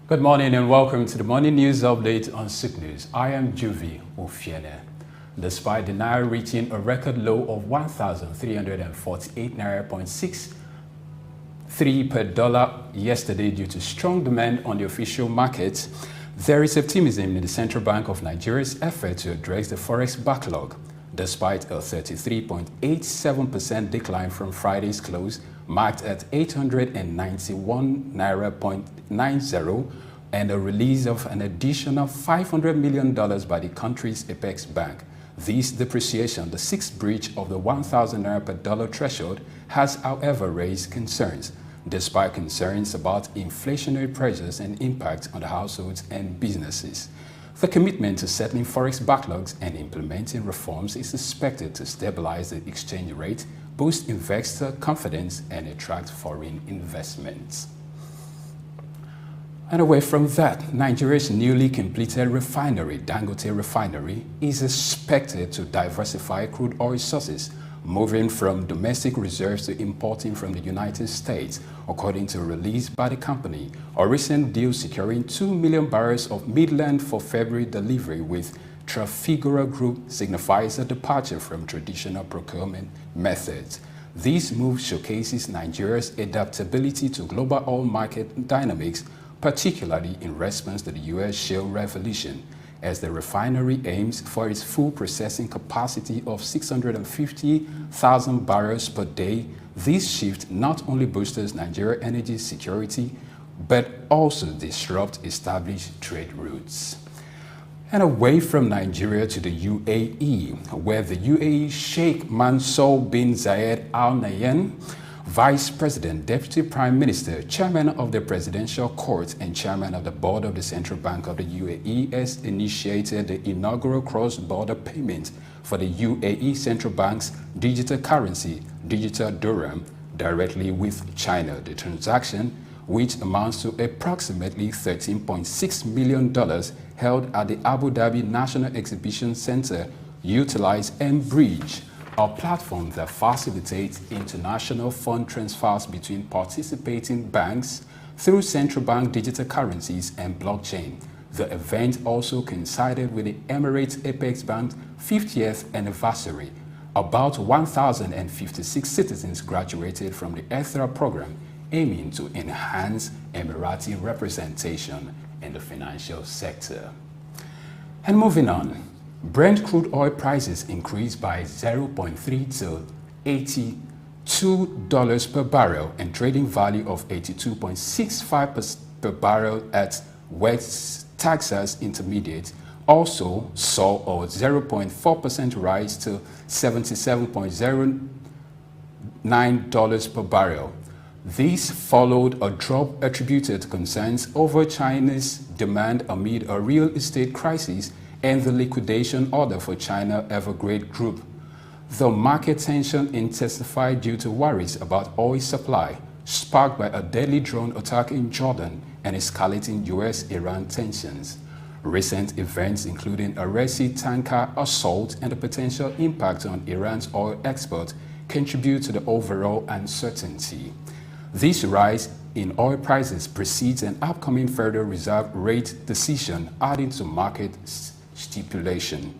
Good morning and welcome to the morning news update on Souq News. I am Juvi Ofiene. Despite the Naira reaching a record low of 1,348 Naira.63 per dollar yesterday due to strong demand on the official market, there is optimism in the Central Bank of Nigeria's effort to address the forex backlog. Despite a 33.87% decline from Friday's close, marked at 891 Naira.90, and a release of an additional $500 million by the country's apex bank. This depreciation, the sixth breach of the 1,000 Naira per dollar threshold, has however raised concerns. Despite concerns about inflationary pressures and impact on the households and businesses, the commitment to settling forex backlogs and implementing reforms is expected to stabilize the exchange rate, boost investor confidence, and attract foreign investments. And away from that, Nigeria's newly completed refinery, Dangote Refinery, is expected to diversify crude oil sources, moving from domestic reserves to importing from the United States, according to a release by the company. A recent deal securing 2 million barrels of Midland for February delivery with Trafigura Group signifies a departure from traditional procurement methods. This move showcases Nigeria's adaptability to global oil market dynamics, particularly in response to the U.S. shale revolution, as the refinery aims for its full processing capacity of 650,000 barrels per day. This shift not only boosts Nigeria's energy security, but also disrupts established trade routes. And away from Nigeria to the UAE, where the UAE Sheikh Mansour bin Zayed Al Nahyan, Vice President, Deputy Prime Minister, Chairman of the Presidential Court, and Chairman of the Board of the Central Bank of the UAE, has initiated the inaugural cross-border payment for the UAE Central Bank's digital currency, Digital Dirham, directly with China. The transaction, which amounts to approximately $13.6 million, held at the Abu Dhabi National Exhibition Center, utilized mBridge, a platform that facilitates international fund transfers between participating banks through central bank digital currencies and blockchain. The event also coincided with the Emirates Apex Bank's 50th anniversary. About 1,056 citizens graduated from the ETHRA program, aiming to enhance Emirati representation in the financial sector. And moving on, Brent crude oil prices increased by 0.3 to $82 per barrel, and trading value of 82.65 per barrel at West Texas Intermediate also saw a 0.4% rise to $77.09 per barrel. This followed a drop attributed to concerns over China's demand amid a real estate crisis and the liquidation order for China Evergrande Group. The market tension intensified due to worries about oil supply, sparked by a deadly drone attack in Jordan and escalating US-Iran tensions. Recent events, including a Red Sea tanker assault and the potential impact on Iran's oil export, contribute to the overall uncertainty. This rise in oil prices precedes an upcoming Federal Reserve rate decision, adding to market stipulation.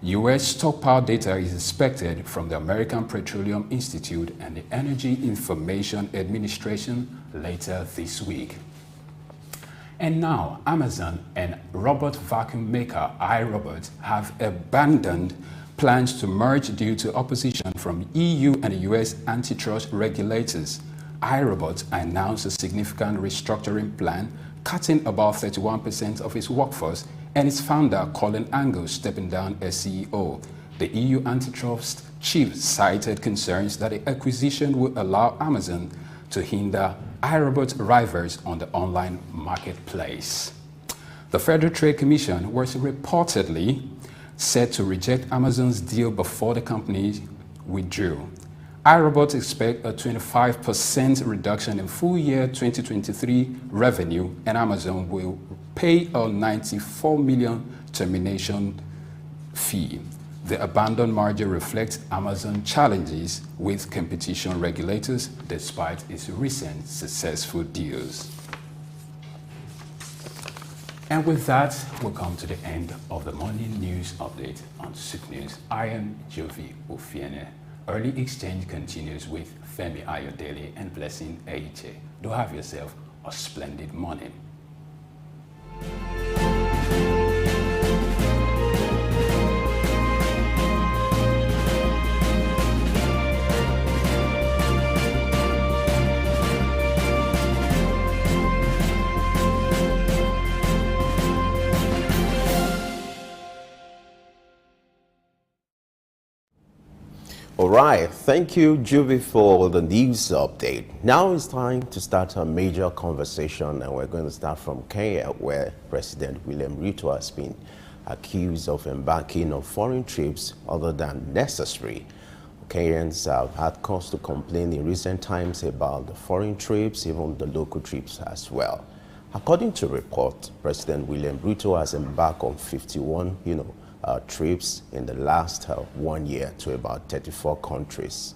U.S. stockpile data is expected from the American Petroleum Institute and the Energy Information Administration later this week. And now, Amazon and robot vacuum maker iRobot have abandoned plans to merge due to opposition from EU and the U.S. antitrust regulators. iRobot announced a significant restructuring plan, cutting about 31% of its workforce, and its founder, Colin Angle, stepping down as CEO. The EU antitrust chief cited concerns that the acquisition would allow Amazon to hinder iRobot rivals on the online marketplace. The Federal Trade Commission was reportedly set to reject Amazon's deal before the company withdrew. iRobot expects a 25% reduction in full year 2023 revenue, and Amazon will pay a $94 million termination fee. The abandoned merger reflects Amazon's challenges with competition regulators despite its recent successful deals. And with that, we'll come to the end of the morning news update on Souq News. I am Jovi Ofiene. Early exchange continues with Femi Ayodele and Blessing Eiche. Do have yourself a splendid morning. All right, thank you, Juvi, for the news update. Now it's time to start a major conversation, and we're going to start from Kenya, where President William Ruto has been accused of embarking on foreign trips other than necessary. Kenyans have had cause to complain in recent times about the foreign trips, even the local trips as well. According to report, President William Ruto has embarked on 51, trips in the last 1 year to about 34 countries.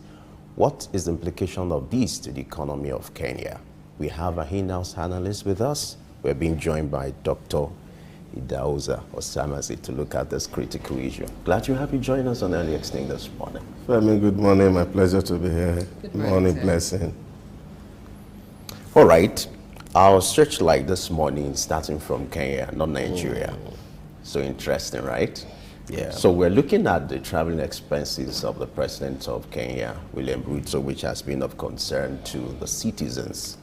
What is the implication of this to the economy of Kenya? We have a in-house analyst with us. We're being joined by Dr. Idahosa Osamasi to look at this critical issue. Glad you have you joined us on Early Exchange this morning. Femi, good morning. My pleasure to be here. Good morning, Blessing. All right. Our searchlight this morning starting from Kenya, not Nigeria. So interesting, right? Yeah. So we're looking at the traveling expenses of the President of Kenya, William Ruto, which has been of concern to the citizens.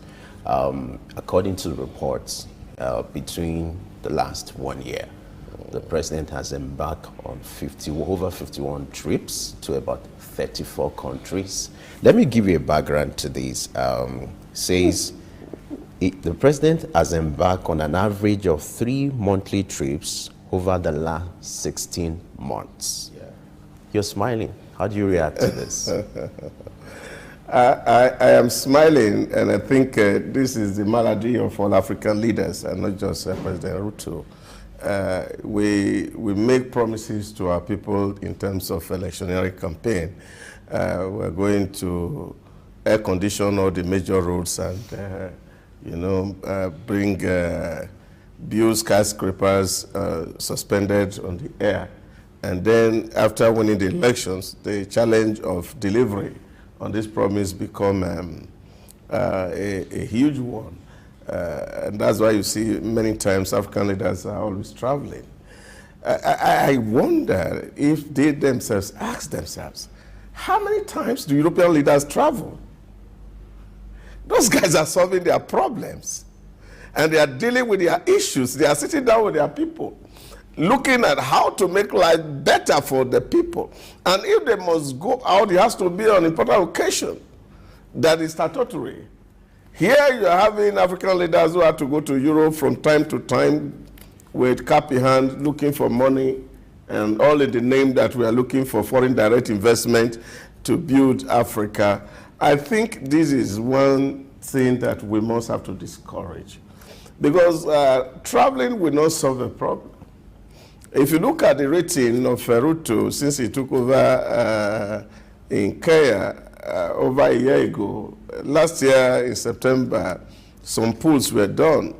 According to the reports, between the last 1 year, the President has embarked on over 51 trips to about 34 countries. Let me give you a background to this. Says the President has embarked on an average of 3 monthly trips over the last 16 months. Yeah. You're smiling. How do you react to this? I am smiling, and I think this is the malady of all African leaders, and not just President Ruto. We make promises to our people in terms of electionary campaign. We're going to air condition all the major roads and, bring build skyscrapers suspended on the air. And then after winning the elections, the challenge of delivery on this promise become a huge one. And that's why you see many times African leaders are always traveling. I wonder if they themselves ask themselves, how many times do European leaders travel? Those guys are solving their problems. And they are dealing with their issues. They are sitting down with their people, looking at how to make life better for the people. And if they must go out, it has to be on important occasion that is statutory. Here you are having African leaders who have to go to Europe from time to time with cap in hand, looking for money, and all in the name that we are looking for foreign direct investment to build Africa. I think this is one thing that we must have to discourage. Because traveling will not solve the problem. If you look at the rating of Ruto since he took over in Kenya over a year ago, last year in September, some polls were done,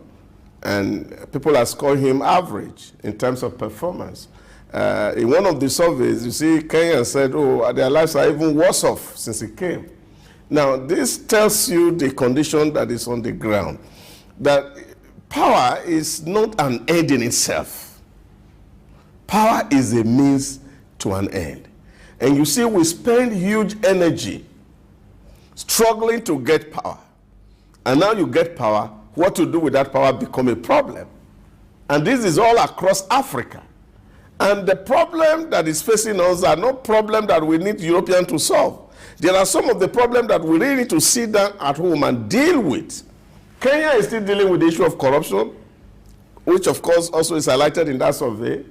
and people are scoring him average in terms of performance. In one of the surveys, you see Kenya said, oh, their lives are even worse off since he came. Now, this tells you the condition that is on the ground, that power is not an end in itself. Power is a means to an end. And you see, we spend huge energy struggling to get power. And now you get power, what to do with that power become a problem. And this is all across Africa. And the problem that is facing us are not problems that we need Europeans to solve. There are some of the problems that we really need to sit down at home and deal with. Kenya is still dealing with the issue of corruption, which of course also is highlighted in that survey.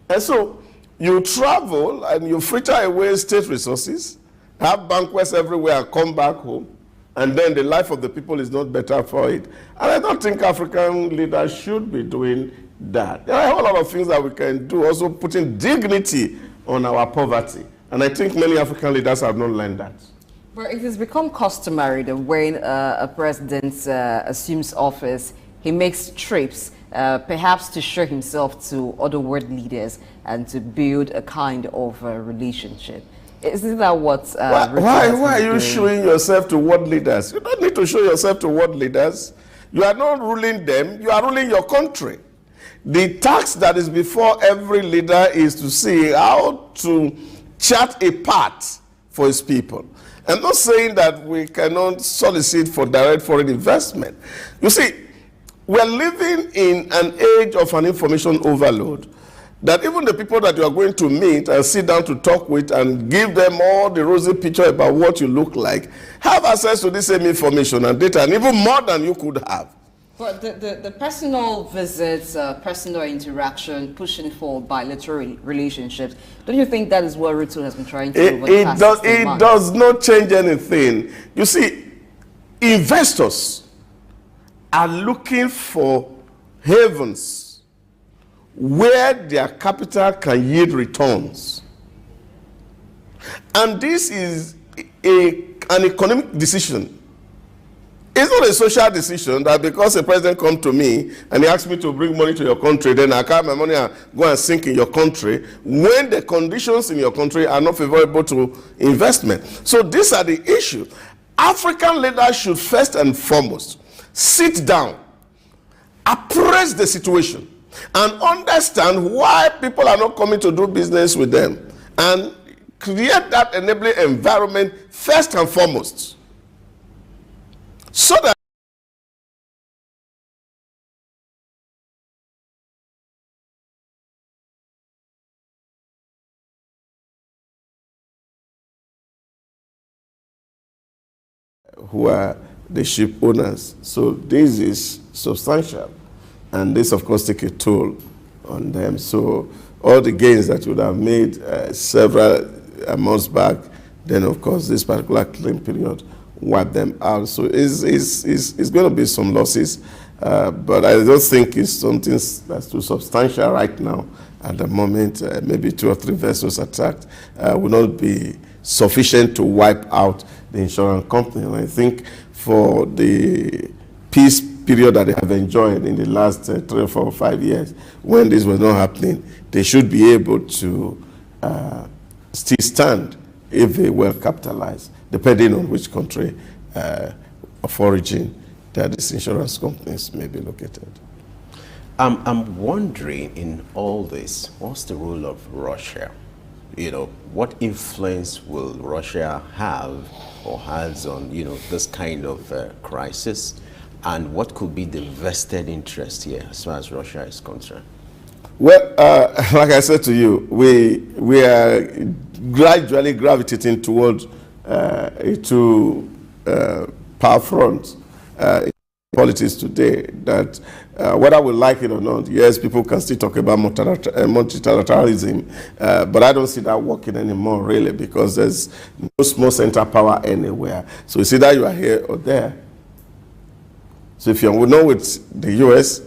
And so you travel and you fritter away state resources, have banquets everywhere and come back home, and then the life of the people is not better for it. And I don't think African leaders should be doing that. There are a whole lot of things that we can do, also putting dignity on our poverty. And I think many African leaders have not learned that. But it has become customary that when a president assumes office, he makes trips perhaps to show himself to other world leaders and to build a kind of relationship. Isn't that what why are you showing yourself to world leaders? You don't need to show yourself to world leaders. You are not ruling them, you are ruling your country. The task that is before every leader is to see how to chart a path for his people. I'm not saying that we cannot solicit for direct foreign investment. You see, we're living in an age of an information overload, that even the people that you are going to meet and sit down to talk with and give them all the rosy picture about what you look like, have access to the same information and data, and even more than you could have. But the personal visits, personal interaction, pushing for bilateral relationships, don't you think that is what Ruto has been trying to do over the past 16 months? It does not change anything. You see, investors are looking for havens where their capital can yield returns. And this is an economic decision. It's not a social decision that because a president comes to me and he asks me to bring money to your country, then I carry my money and go and sink in your country when the conditions in your country are not favorable to investment. So these are the issues. African leaders should first and foremost sit down, appraise the situation, and understand why people are not coming to do business with them, and create that enabling environment first and foremost, so that who are the ship owners. So this is substantial, and this of course take a toll on them. So all the gains that you would have made several months back, then of course this particular claim period wipe them out. So it's going to be some losses, but I don't think it's something that's too substantial right now. At the moment, maybe 2 or 3 vessels attacked will not be sufficient to wipe out the insurance company. And I think for the peace period that they have enjoyed in the last 3 or 4 or 5 years, when this was not happening, they should be able to still stand if they well capitalized, depending on which country of origin that these insurance companies may be located. I'm wondering, in all this, what's the role of Russia? You know, what influence will Russia have or has on, you know, this kind of crisis? And what could be the vested interest here as far as Russia is concerned? Well, like I said to you, we are gradually gravitating towards a two-power front in politics today, that whether we like it or not, yes, people can still talk about multilateralism, but I don't see that working anymore, really, because there's no small center power anywhere. So it's either you are here or there. So if you're not with the US,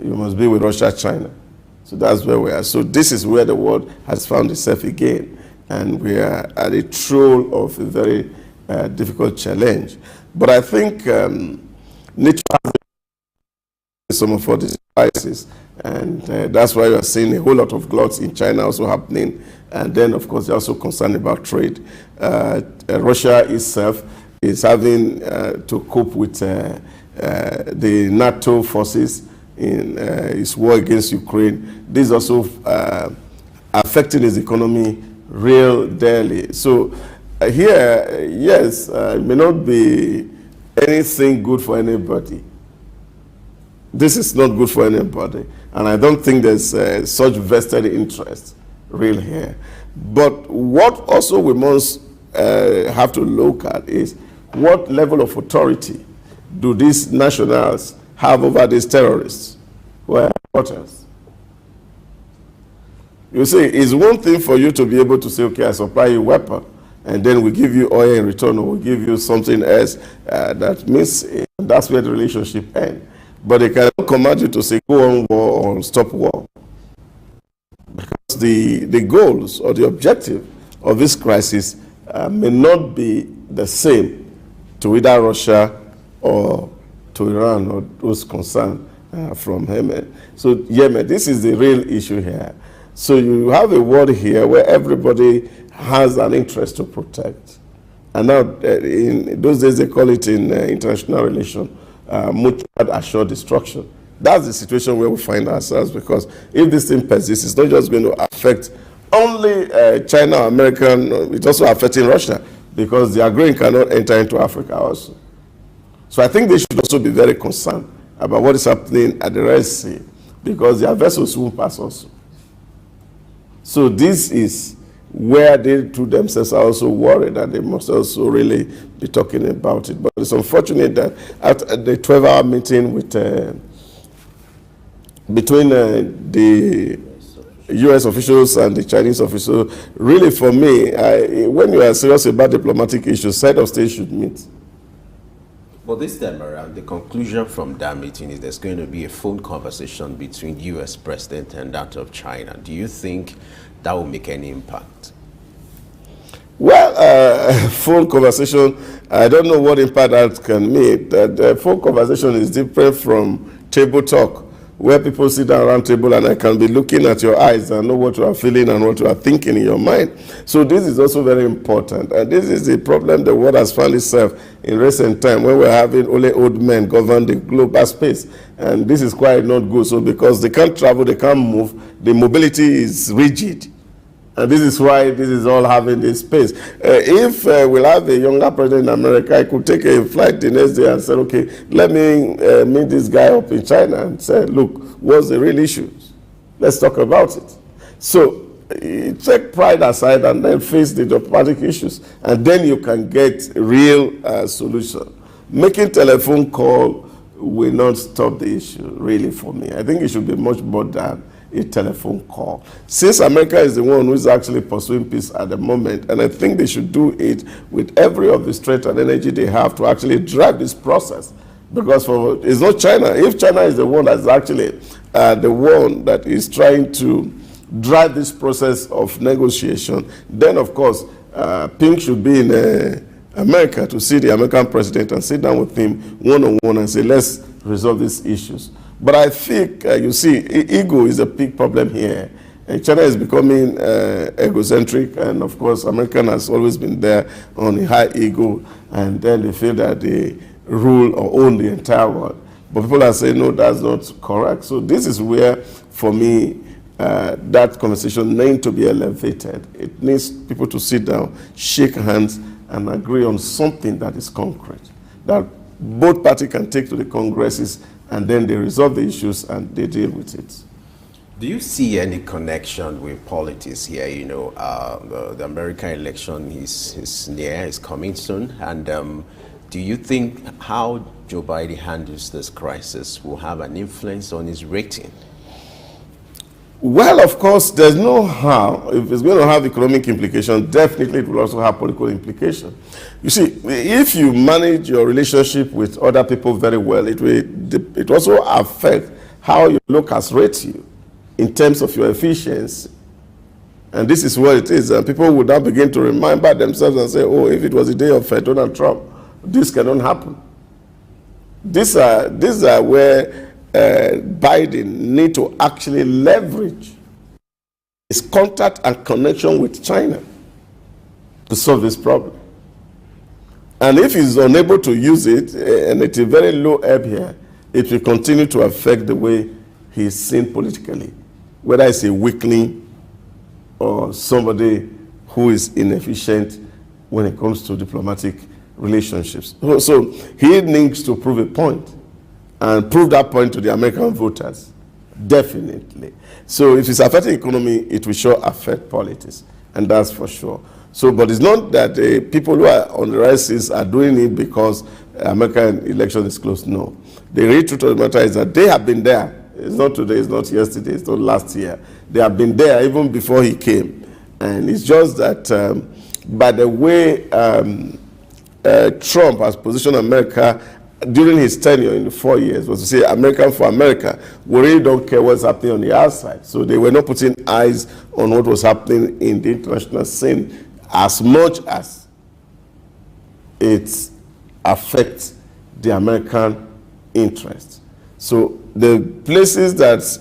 you must be with Russia, China. So that's where we are. So this is where the world has found itself again. And we are at the throes of a very difficult challenge. But I think nature has some of all these crises. And that's why you are seeing a whole lot of gluts in China also happening. And then, of course, they're also concerned about trade. Russia itself is having to cope with the NATO forces in its war against Ukraine. This is also affecting its economy real dearly. So here, yes, it may not be anything good for anybody. This is not good for anybody. And I don't think there's such vested interest real here. But what also we must have to look at is what level of authority do these nationals have over these terrorists? Well, what else? You see, it's one thing for you to be able to say, okay, I supply you a weapon, and then we give you oil in return, or we give you something else. That means that's where the relationship ends. But they cannot command you to say, go on war or stop war. Because the goals or the objective of this crisis may not be the same to either Russia or to Iran or those concerned from Yemen. So Yemen, this is the real issue here. So you have a world here where everybody has an interest to protect. And now, in those days, they call it in international relations, mutual assured destruction. That's the situation where we find ourselves, because if this thing persists, it's not just going to affect only China or America, it's also affecting Russia, because their grain cannot enter into Africa also. So I think they should also be very concerned about what is happening at the Red Sea, because their vessels won't pass also. So this is where they to themselves are also worried, and they must also really be talking about it. But it's unfortunate that at the 12-hour meeting with between the U.S. officials and the Chinese officials, really for me, when you are serious about diplomatic issues, head of state should meet. But this time around, the conclusion from that meeting is there's going to be a phone conversation between U.S. President and that of China. Do you think that will make any impact? Well, phone conversation, I don't know what impact that can make. The phone conversation is different from table talk, where people sit down around table and I can be looking at your eyes and know what you are feeling and what you are thinking in your mind. So this is also very important. And this is the problem the world has found itself in recent time, when we're having only old men govern the global space. And this is quite not good. So because they can't travel, they can't move, the mobility is rigid. And this is why this is all having this space. If we'll have a younger president in America, I could take a flight the next day and say, okay, let me meet this guy up in China and say, look, what's the real issues? Let's talk about it. So take pride aside and then face the diplomatic issues. And then you can get real solution. Making telephone call will not stop the issue, really, for me. I think it should be much more than a telephone call. Since America is the one who is actually pursuing peace at the moment, and I think they should do it with every of the strength and energy they have to actually drive this process. Because it's not China. If China is the one that's actually the one that is trying to drive this process of negotiation, then of course, Pink should be in America to see the American president and sit down with him one-on-one and say, let's resolve these issues. But I think, you see, ego is a big problem here. And China is becoming egocentric, and of course, America has always been there on a high ego, and then they feel that they rule or own the entire world. But people are saying, no, that's not correct. So this is where, for me, that conversation needs to be elevated. It needs people to sit down, shake hands, and agree on something that is concrete, that both parties can take to the Congresses, and then they resolve the issues and they deal with it. Do you see any connection with politics here? You know, the American election is near, is coming soon. And do you think how Joe Biden handles this crisis will have an influence on his rating? Well, of course, there's no how. If it's going to have economic implications, definitely it will also have political implications. You see, if you manage your relationship with other people very well, it also affects how you look as rate you in terms of your efficiency. And this is what it is. And people would now begin to remember themselves and say, oh, if it was the day of Donald Trump, this cannot happen. These are where Biden need to actually leverage his contact and connection with China to solve this problem. And if he's unable to use it, and it's a very low ebb here, it will continue to affect the way he's seen politically, whether it's a weakling or somebody who is inefficient when it comes to diplomatic relationships. So he needs to prove a point, and prove that point to the American voters, definitely. So if it's affecting economy, it will sure affect politics, and that's for sure. So, but it's not that the people who are on the races are doing it because American election is close. No. The real truth of the matter is that they have been there. It's not today, it's not yesterday, it's not last year. They have been there even before he came. And it's just that by the way Trump has positioned America during his tenure in the 4 years was to say, American for America, we really don't care what's happening on the outside. So they were not putting eyes on what was happening in the international scene as much as it affects the American interest. So the places that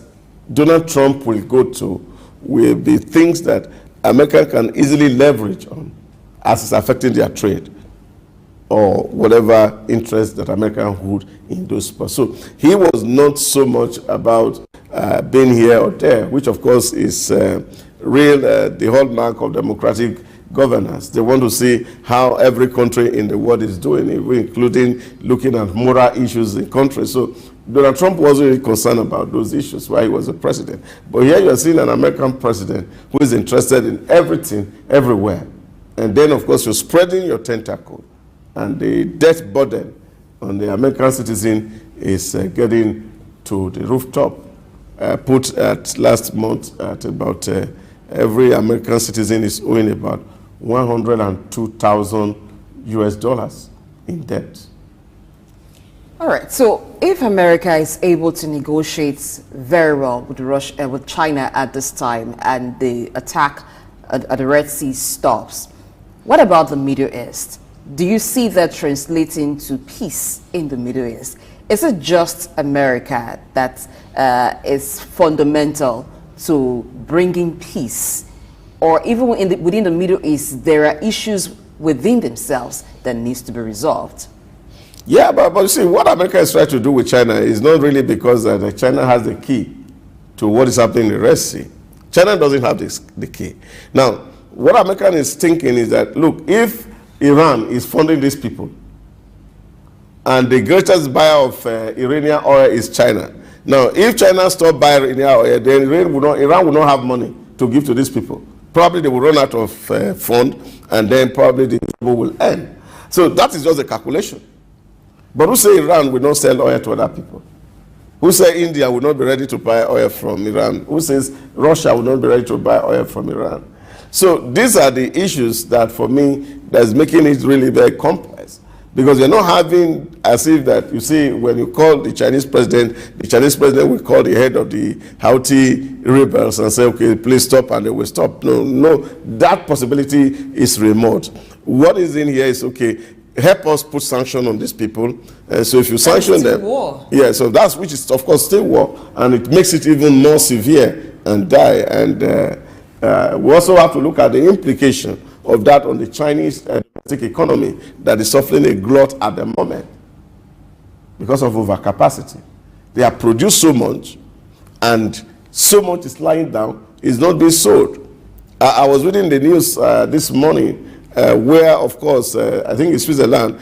Donald Trump will go to will be things that America can easily leverage on as it's affecting their trade or whatever interest that America hold in those spots. So he was not so much about being here or there, which of course is the hallmark of democratic governance. They want to see how every country in the world is doing, including looking at moral issues in countries. So Donald Trump wasn't really concerned about those issues while he was a president. But here you are seeing an American president who is interested in everything, everywhere. And then, of course, you're spreading your tentacle. And the debt burden on the American citizen is getting to the rooftop. Put at last month at about every American citizen is owing about 102,000 US dollars in debt. All right, so if America is able to negotiate very well with Russia, with China at this time, and the attack at the Red Sea stops, what about the Middle East? Do you see that translating to peace in the Middle East? Is it just America that is fundamental to bringing peace? Or even within the Middle East, there are issues within themselves that needs to be resolved? Yeah, but you see, what America is trying to do with China is not really because China has the key to what is happening in the Red Sea. China doesn't have the key. Now, what America is thinking is that, look, if Iran is funding these people, and the greatest buyer of Iranian oil is China. Now, if China stops buying Iranian oil, then Iran will not have money to give to these people. Probably they will run out of fund, and then probably the trouble will end. So that is just a calculation. But who say Iran will not sell oil to other people? Who say India will not be ready to buy oil from Iran? Who says Russia will not be ready to buy oil from Iran? So these are the issues that, for me, that's making it really very complex. Because you're not having, as if that, you see, when you call the Chinese president will call the head of the Houthi rebels and say, okay, please stop, and they will stop. No, that possibility is remote. What is in here is, okay, help us put sanction on these people. So if you sanction them, war. Yeah, so that's, which is of course still war, and it makes it even more severe and dire. And we also have to look at the implication of that on the Chinese domestic economy that is suffering a glut at the moment because of overcapacity. They have produced so much, and so much is lying down, is not being sold. I was reading the news this morning where, of course, I think in Switzerland,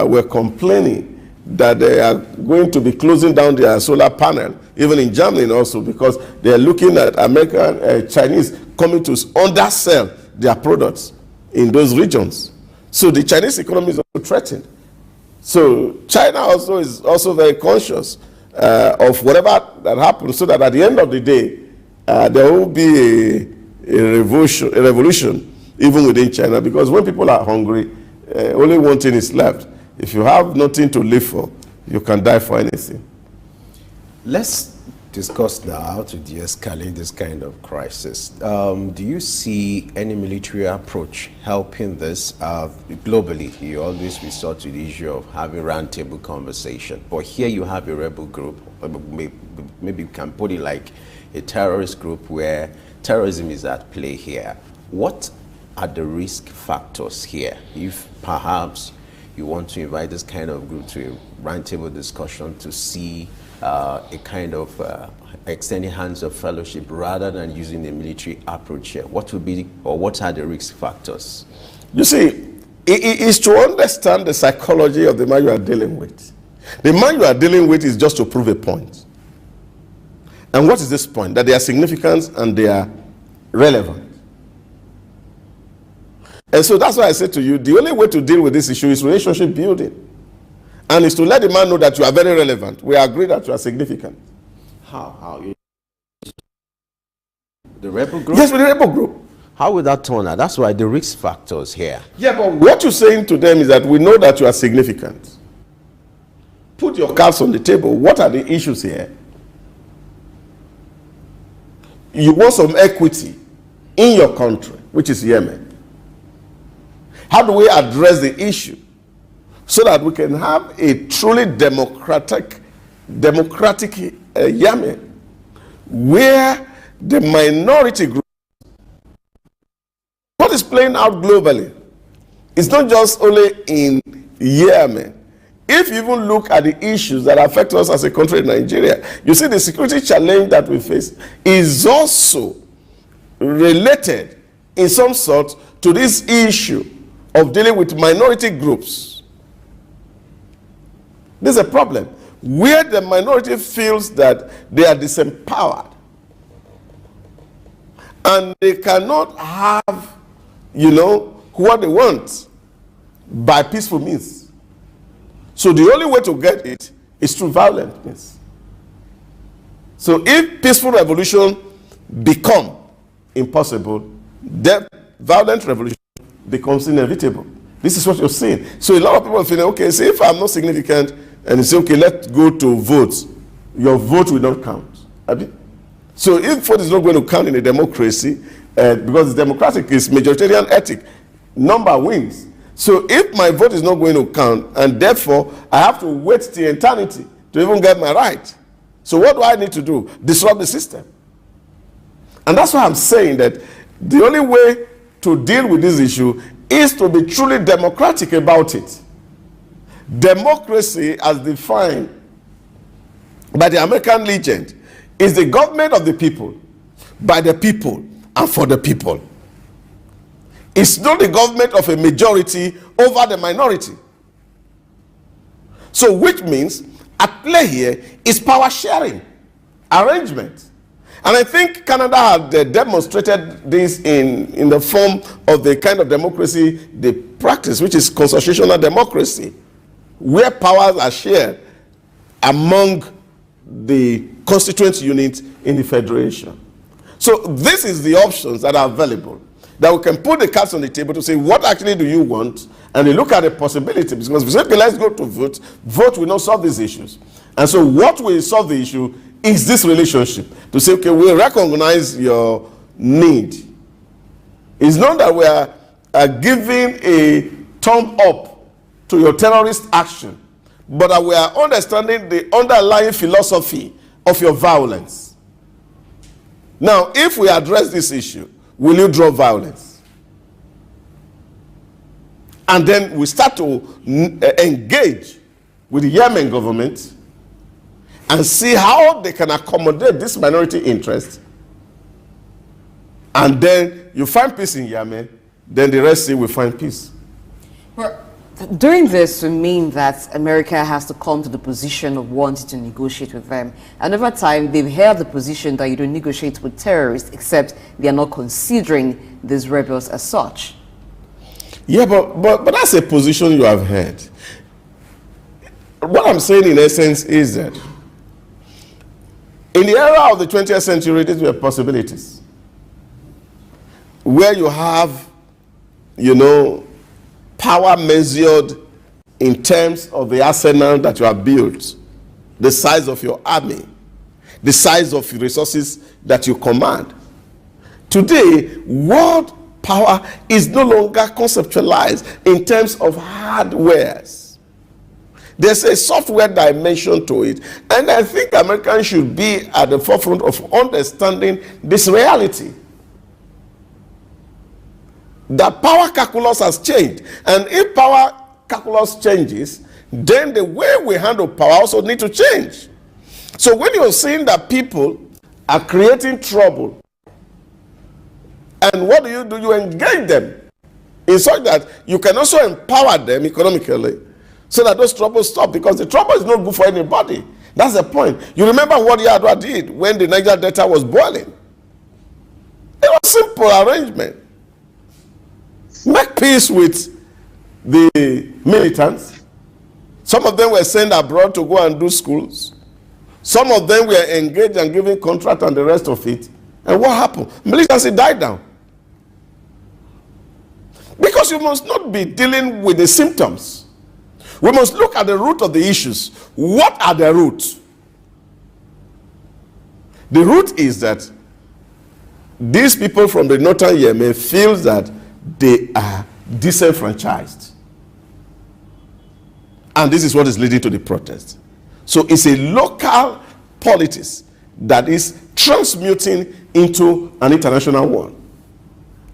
were complaining that they are going to be closing down their solar panel, even in Germany also, because they are looking at American, Chinese coming to undersell their products in those regions. So the Chinese economy is also threatened. So China also is also very conscious of whatever that happens, so that at the end of the day, there will be a revolution even within China, because when people are hungry, only one thing is left. If you have nothing to live for, you can die for anything. Let's discuss now how to de-escalate this kind of crisis. Do you see any military approach helping this? Globally, you always resort to the issue of having roundtable conversation. But here you have a rebel group, maybe you can put it like a terrorist group where terrorism is at play here. What are the risk factors here? If perhaps you want to invite this kind of group to a roundtable discussion to see a kind of extending hands of fellowship rather than using a military approach here, what would be, or what are the risk factors? You see, it is to understand the psychology of the man you are dealing with. The man you are dealing with is just to prove a point. And what is this point? That they are significant and they are relevant. And so that's why I said to you, the only way to deal with this issue is relationship building. And is to let the man know that you are very relevant. We agree that you are significant. How? The rebel group? Yes, with the rebel group. How would that turn out? That's why the risk factors here. Yeah, but what you're saying to them is that we know that you are significant. Put your cards on the table. What are the issues here? You want some equity in your country, which is Yemen. How do we address the issue so that we can have a truly democratic Yemen, where the minority group, what is playing out globally, it's not just only in Yemen. If you even look at the issues that affect us as a country in Nigeria, you see the security challenge that we face is also related in some sort to this issue of dealing with minority groups. There's a problem where the minority feels that they are disempowered and they cannot have, what they want by peaceful means. So the only way to get it is through violent means. So if peaceful revolution become impossible, then violent revolution becomes inevitable. This is what you're saying. So a lot of people are feeling, okay, say if I'm not significant, and you say, okay, let's go to votes, your vote will not count. So if vote is not going to count in a democracy, because democratic is majoritarian ethic, number wins. So if my vote is not going to count, and therefore I have to wait till eternity to even get my right. So what do I need to do? Disrupt the system. And that's why I'm saying that the only way to deal with this issue is to be truly democratic about it. Democracy, as defined by the American legend, is the government of the people, by the people, and for the people. It's not the government of a majority over the minority. So which means at play here is power sharing arrangement. And I think Canada had demonstrated this in the form of the kind of democracy they practice, which is constitutional democracy, where powers are shared among the constituent units in the federation. So this is the options that are available, that we can put the cards on the table to say, what actually do you want? And we look at the possibility, because if we say, okay, let's go to vote, vote will not solve these issues. And so what will solve the issue is this relationship, to say, okay, we recognize your need. It's not that we are giving a thumb up to your terrorist action, but that we are understanding the underlying philosophy of your violence. Now, if we address this issue, will you drop violence? And then we start to engage with the Yemen government and see how they can accommodate this minority interest. And then you find peace in Yemen, then the rest will find peace. Well, doing this would mean that America has to come to the position of wanting to negotiate with them. And over time, they've held the position that you don't negotiate with terrorists, except they are not considering these rebels as such. Yeah, but that's a position you have had. What I'm saying in essence is that in the era of the 20th century, these were possibilities. Where you have, power measured in terms of the arsenal that you have built, the size of your army, the size of resources that you command. Today, world power is no longer conceptualized in terms of hardwares. There's a software dimension to it, and I think Americans should be at the forefront of understanding this reality. That power calculus has changed, and if power calculus changes, then the way we handle power also need to change. So when you're seeing that people are creating trouble, and what do? You engage them in such that you can also empower them economically so that those troubles stop, because the trouble is not good for anybody. That's the point. You remember what Yar'Adua did when the Niger Delta was boiling? It was a simple arrangement. Make peace with the militants. Some of them were sent abroad to go and do schools. Some of them were engaged and given contract and the rest of it. And what happened? Militancy died down. Because you must not be dealing with the symptoms. We must look at the root of the issues. What are the roots? The root is that these people from the northern Yemen feel that they are disenfranchised. And this is what is leading to the protest. So it's a local politics that is transmuting into an international one.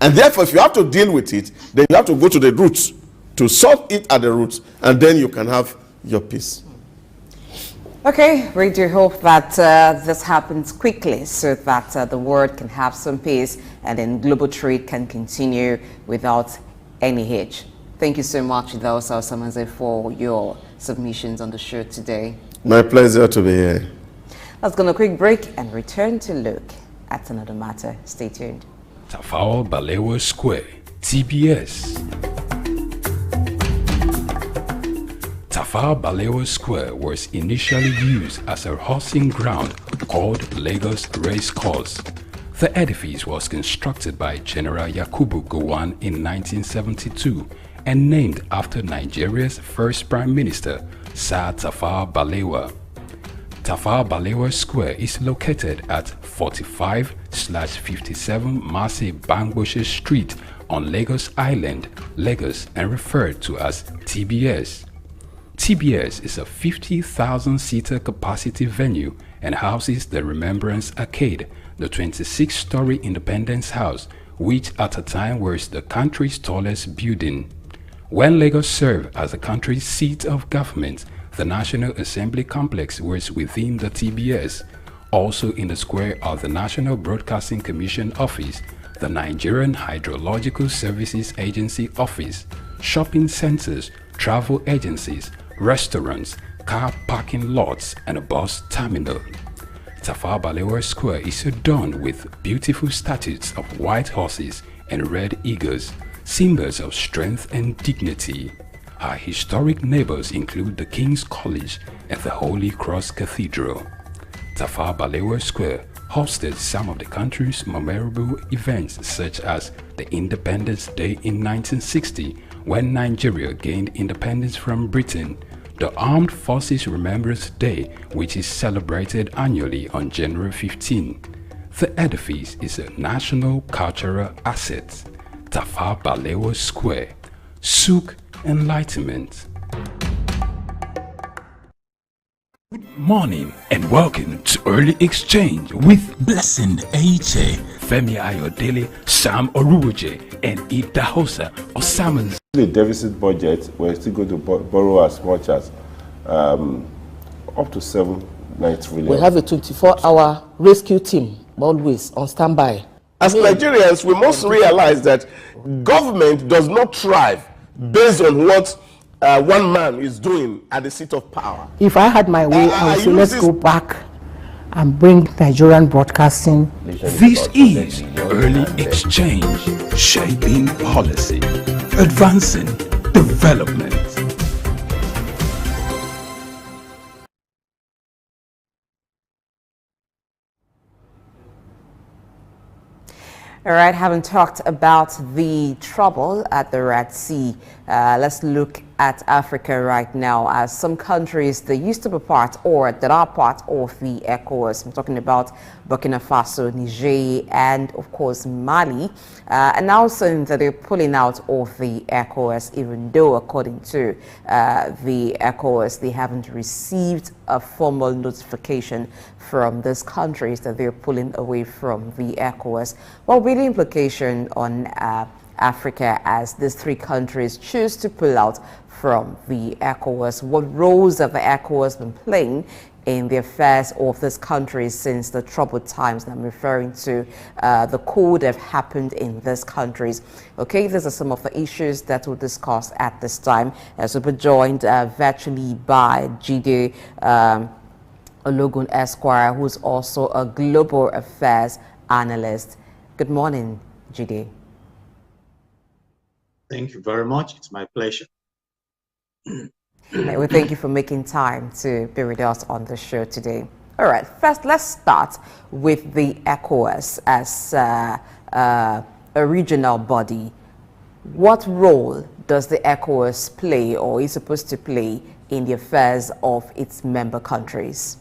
And therefore, if you have to deal with it, then you have to go to the roots, to solve it at the roots, and then you can have your peace. Okay, we do hope that this happens quickly so that the world can have some peace and then global trade can continue without any hitch. Thank you so much, Idahosa Osamaze, for your submissions on the show today. My pleasure to be here. Let's go on a quick break and return to look at another matter. Stay tuned. Tafawa Balewa Square, TBS. Tafawa Balewa Square was initially used as a horsing ground called Lagos Race Course. The edifice was constructed by General Yakubu Gowon in 1972 and named after Nigeria's first Prime Minister, Sir Tafawa Balewa. Tafawa Balewa Square is located at 45/57 Masi Bangboshe Street on Lagos Island, Lagos, and referred to as TBS. TBS is a 50,000-seater capacity venue and houses the Remembrance Arcade, the 26-story Independence House, which at a time was the country's tallest building. When Lagos served as the country's seat of government, the National Assembly Complex was within the TBS. Also in the square are the National Broadcasting Commission Office, the Nigerian Hydrological Services Agency Office, shopping centers, travel agencies, restaurants, car parking lots, and a bus terminal. Tafawa Balewa Square is adorned with beautiful statues of white horses and red eagles, symbols of strength and dignity. Our historic neighbors include the King's College and the Holy Cross Cathedral. Tafawa Balewa Square hosted some of the country's memorable events such as the Independence Day in 1960 when Nigeria gained independence from Britain, the Armed Forces Remembrance Day, which is celebrated annually on January 15. The edifice is a national cultural asset. Tafawa Balewa Square, Souq Enlightenment. Good morning and welcome to Early Exchange with Blessing H.A., Femi Ayodele, Sam Oruwoje, and Idahosa Osamaze. The deficit budget, we're still going to borrow as much as up to 7-9 trillion. We have a 24-hour rescue team always on standby. As Nigerians, we must realize that government does not thrive based on what one man is doing at the seat of power. If I had my way, I would say let's go back and bring Nigerian broadcasting. This is Early Exchange, shaping policy, advancing development. All right, having talked about the trouble at the Red Sea, let's look at Africa right now. As some countries that used to be part or that are part of the ECOWAS, I'm talking about Burkina Faso, Niger, and of course Mali, announcing that they're pulling out of the ECOWAS, even though according to the ECOWAS, they haven't received a formal notification from these countries that they're pulling away from the ECOWAS. What will the implication on Africa as these three countries choose to pull out from the ECOWAS? What roles have the ECOWAS been playing in the affairs of these countries since the troubled times? And I'm referring to the coup that have happened in these countries. Okay, these are some of the issues that we'll discuss at this time, as we'll be joined virtually by Jide Ologun Esquire, who's also a global affairs analyst. Good morning, Jide. Thank you very much. It's my pleasure. We thank you for making time to be with us on the show today. All right, first let's start with the ECOWAS as a regional body. What role does the ECOWAS play or is supposed to play in the affairs of its member countries?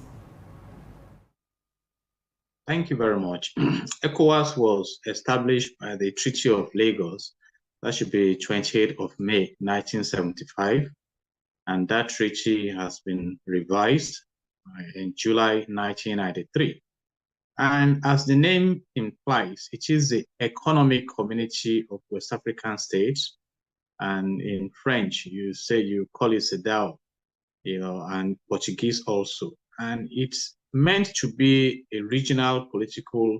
Thank you very much. ECOWAS was established by the Treaty of Lagos. That should be 28th of May, 1975. And that treaty has been revised in July 1993. And as the name implies, it is the economic community of West African states. And in French, you call it CEDAW, and Portuguese also. And it's meant to be a regional political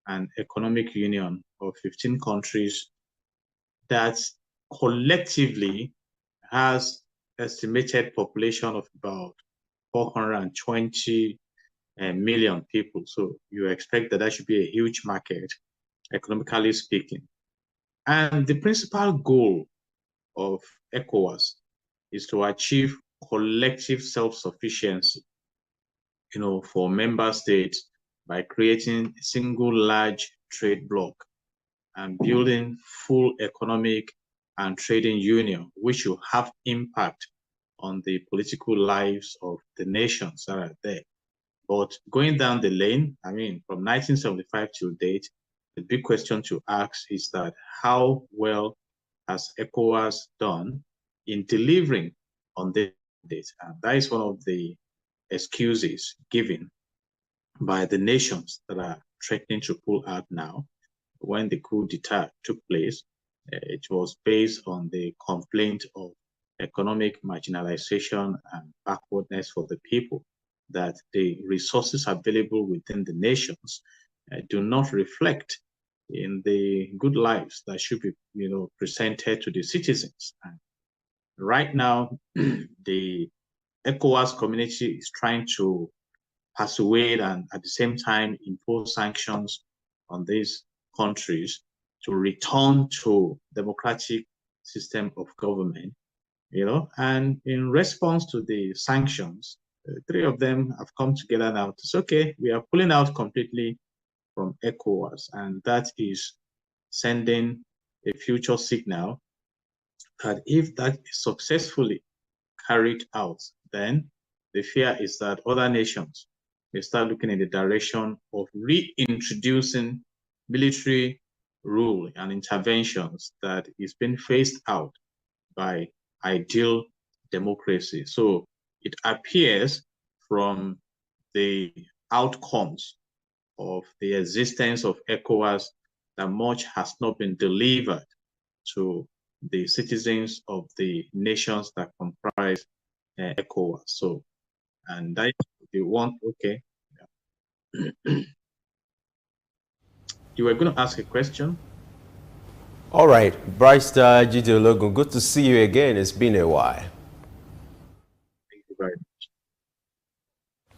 and economic union of 15 countries that collectively has estimated population of about 420 million people. So you expect that that should be a huge market, economically speaking. And the principal goal of ECOWAS is to achieve collective self-sufficiency, for member states by creating a single large trade bloc and building full economic and trading union, which will have impact on the political lives of the nations that are there. But going down the lane, from 1975 till date, the big question to ask is that how well has ECOWAS done in delivering on this? And that is one of the excuses given by the nations that are threatening to pull out now. When the coup d'etat took place, it was based on the complaint of economic marginalization and backwardness for the people, that the resources available within the nations do not reflect in the good lives that should be, presented to the citizens. And right now, the ECOWAS community is trying to persuade and at the same time impose sanctions on these countries to return to democratic system of government, and in response to the sanctions, three of them have come together now to say, okay, we are pulling out completely from ECOWAS, and that is sending a future signal that if that is successfully carried out, then the fear is that other nations may start looking in the direction of reintroducing military rule and interventions that is being phased out by ideal democracy. So it appears from the outcomes of the existence of ECOWAS that much has not been delivered to the citizens of the nations that comprise ECOWAS. So, and that you want, okay. You were going to ask a question? All right, Bryce Jidologun, good to see you again. It's been a while. Thank you very much.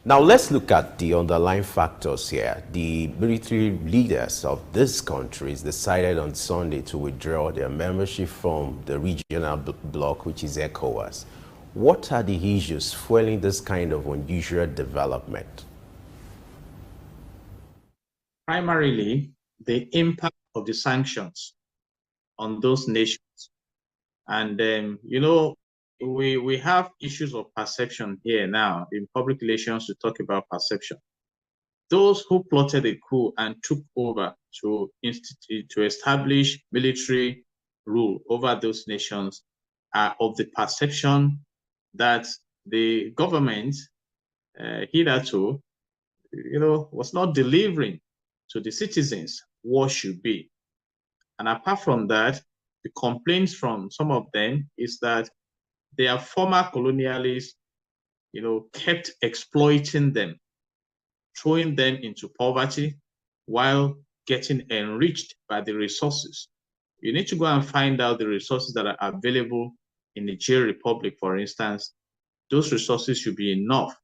Now let's look at the underlying factors here. The military leaders of these countries decided on Sunday to withdraw their membership from the regional bloc, which is ECOWAS. What are the issues fueling this kind of unusual development? Primarily, the impact of the sanctions on those nations. And, we have issues of perception here now in public relations to talk about perception. Those who plotted a coup and took over to establish military rule over those nations are of the perception that the government hitherto, was not delivering to the citizens what should be. And apart from that, the complaints from some of them is that their former colonialists, kept exploiting them, throwing them into poverty while getting enriched by the resources. You need to go and find out the resources that are available in Niger Republic, for instance. Those resources should be enough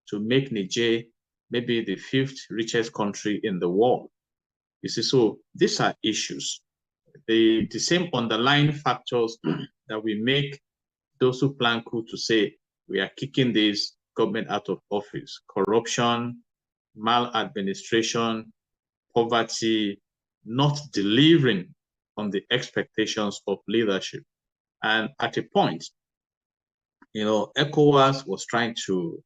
to make Niger maybe the 5th richest country in the world. You see, so these are issues. The same underlying factors that we make those who plan coup to say we are kicking this government out of office: corruption, maladministration, poverty, not delivering on the expectations of leadership. And at a point, ECOWAS was trying to,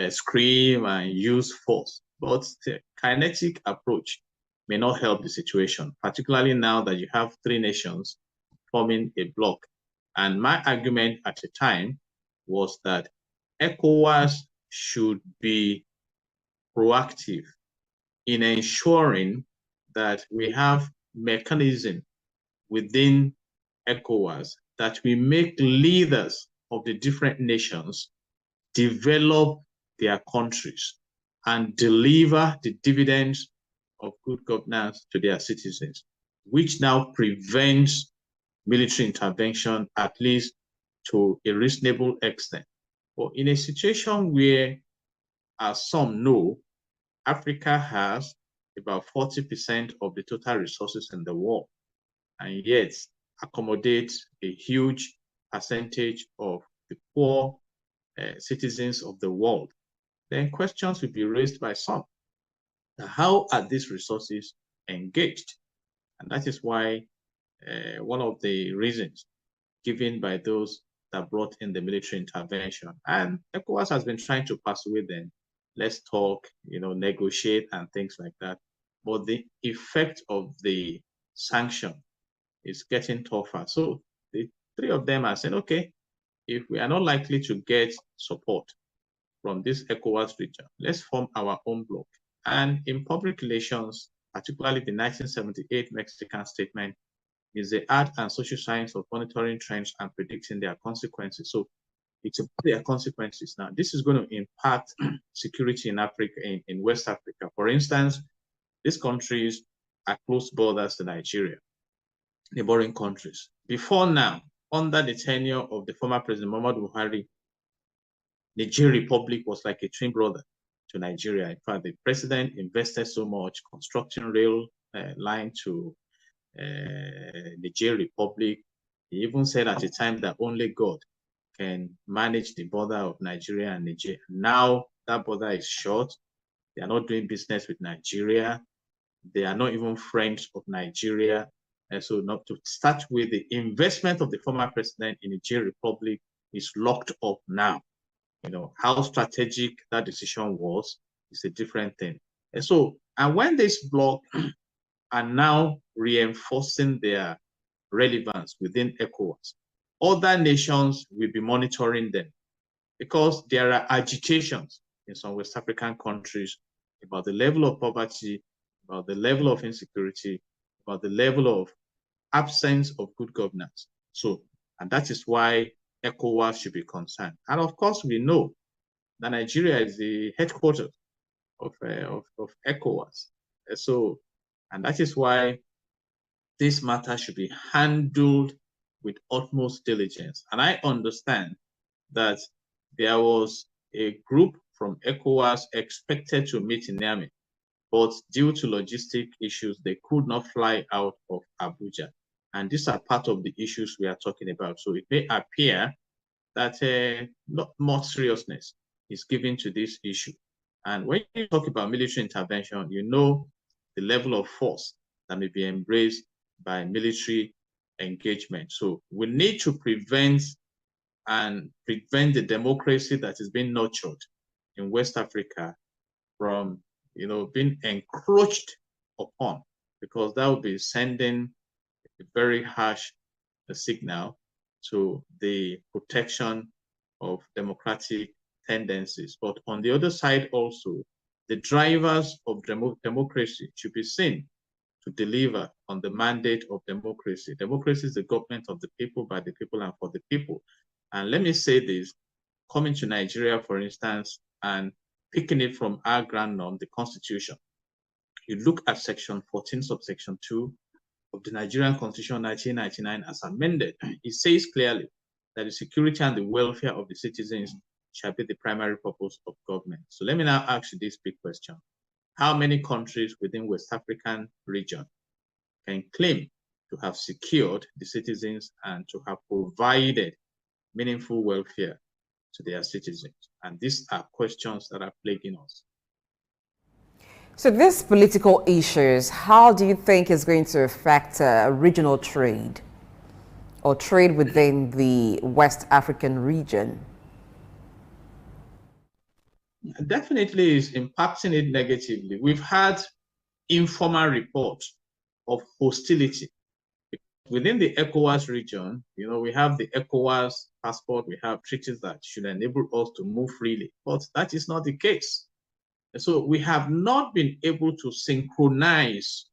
scream and use force, but the kinetic approach may not help the situation, particularly now that you have 3 nations forming a bloc. And my argument at the time was that ECOWAS should be proactive in ensuring that we have mechanism within ECOWAS that we make leaders of the different nations develop their countries and deliver the dividends of good governance to their citizens, which now prevents military intervention, at least to a reasonable extent. But in a situation where, as some know, Africa has about 40% of the total resources in the world, and yet accommodates a huge percentage of the poor citizens of the world, then questions will be raised by some. How are these resources engaged? And that is why one of the reasons given by those that brought in the military intervention, and ECOWAS has been trying to persuade them, let's talk, negotiate and things like that. But the effect of the sanction is getting tougher. So the three of them are saying, okay, if we are not likely to get support from this ECOWAS region, let's form our own bloc. And in public relations, particularly the 1978 Mexican statement, is the art and social science of monitoring trends and predicting their consequences. So it's about their consequences. Now, this is going to impact security in Africa, in West Africa. For instance, these countries are close borders to Nigeria, neighboring countries. Before now, under the tenure of the former President Muhammadu Buhari, Niger Republic was like a twin brother to Nigeria. In fact, the president invested so much constructing rail line to Niger Republic. He even said at the time that only God can manage the border of Nigeria and Niger. Now that border is short. They are not doing business with Nigeria. They are not even friends of Nigeria. And so not to start with, the investment of the former president in Niger Republic is locked up now. How strategic that decision was is a different thing. And when this bloc are now reinforcing their relevance within ECOWAS, other nations will be monitoring them, because there are agitations in some West African countries about the level of poverty, about the level of insecurity, about the level of absence of good governance. And that is why ECOWAS should be concerned. And of course, we know that Nigeria is the headquarters of ECOWAS. And that is why this matter should be handled with utmost diligence. And I understand that there was a group from ECOWAS expected to meet in Niamey, but due to logistic issues, they could not fly out of Abuja. And these are part of the issues we are talking about. So it may appear that not much seriousness is given to this issue. And when you talk about military intervention, you know the level of force that may be embraced by military engagement. So we need to prevent the democracy that is being nurtured in West Africa from being encroached upon, because that would be sending a very harsh signal to the protection of democratic tendencies. But on the other side also, the drivers of democracy should be seen to deliver on the mandate of democracy. Democracy is the government of the people, by the people, and for the people. And let me say this, coming to Nigeria, for instance, and picking it from our grand norm, the Constitution. You look at Section 14, subsection 2 of the Nigerian Constitution 1999 as amended. It says clearly that the security and the welfare of the citizens shall be the primary purpose of government. So let me now ask you this big question. How many countries within West African region can claim to have secured the citizens and to have provided meaningful welfare to their citizens? And these are questions that are plaguing us. So these political issues, how do you think is going to affect regional trade or trade within the West African region? Definitely is impacting it negatively. We've had informal reports of hostility within the ECOWAS region, we have the ECOWAS passport, we have treaties that should enable us to move freely, but that is not the case. And so we have not been able to synchronize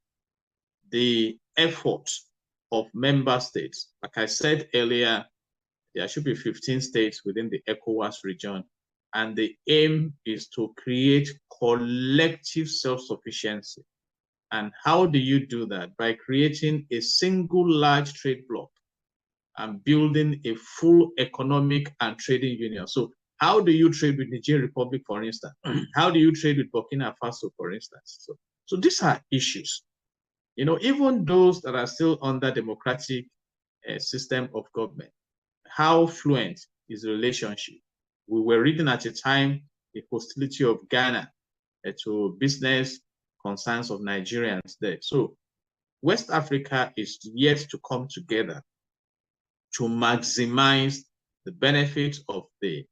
the efforts of member states. Like I said earlier, there should be 15 states within the ECOWAS region, and the aim is to create collective self-sufficiency. And how do you do that? By creating a single large trade bloc and building a full economic and trading union. So how do you trade with Niger Republic, for instance? How do you trade with Burkina Faso, for instance? So these are issues. Even those that are still under democratic system of government, how fluent is the relationship? We were reading at a time the hostility of Ghana to business concerns of Nigerians there. So West Africa is yet to come together to maximize the benefits of the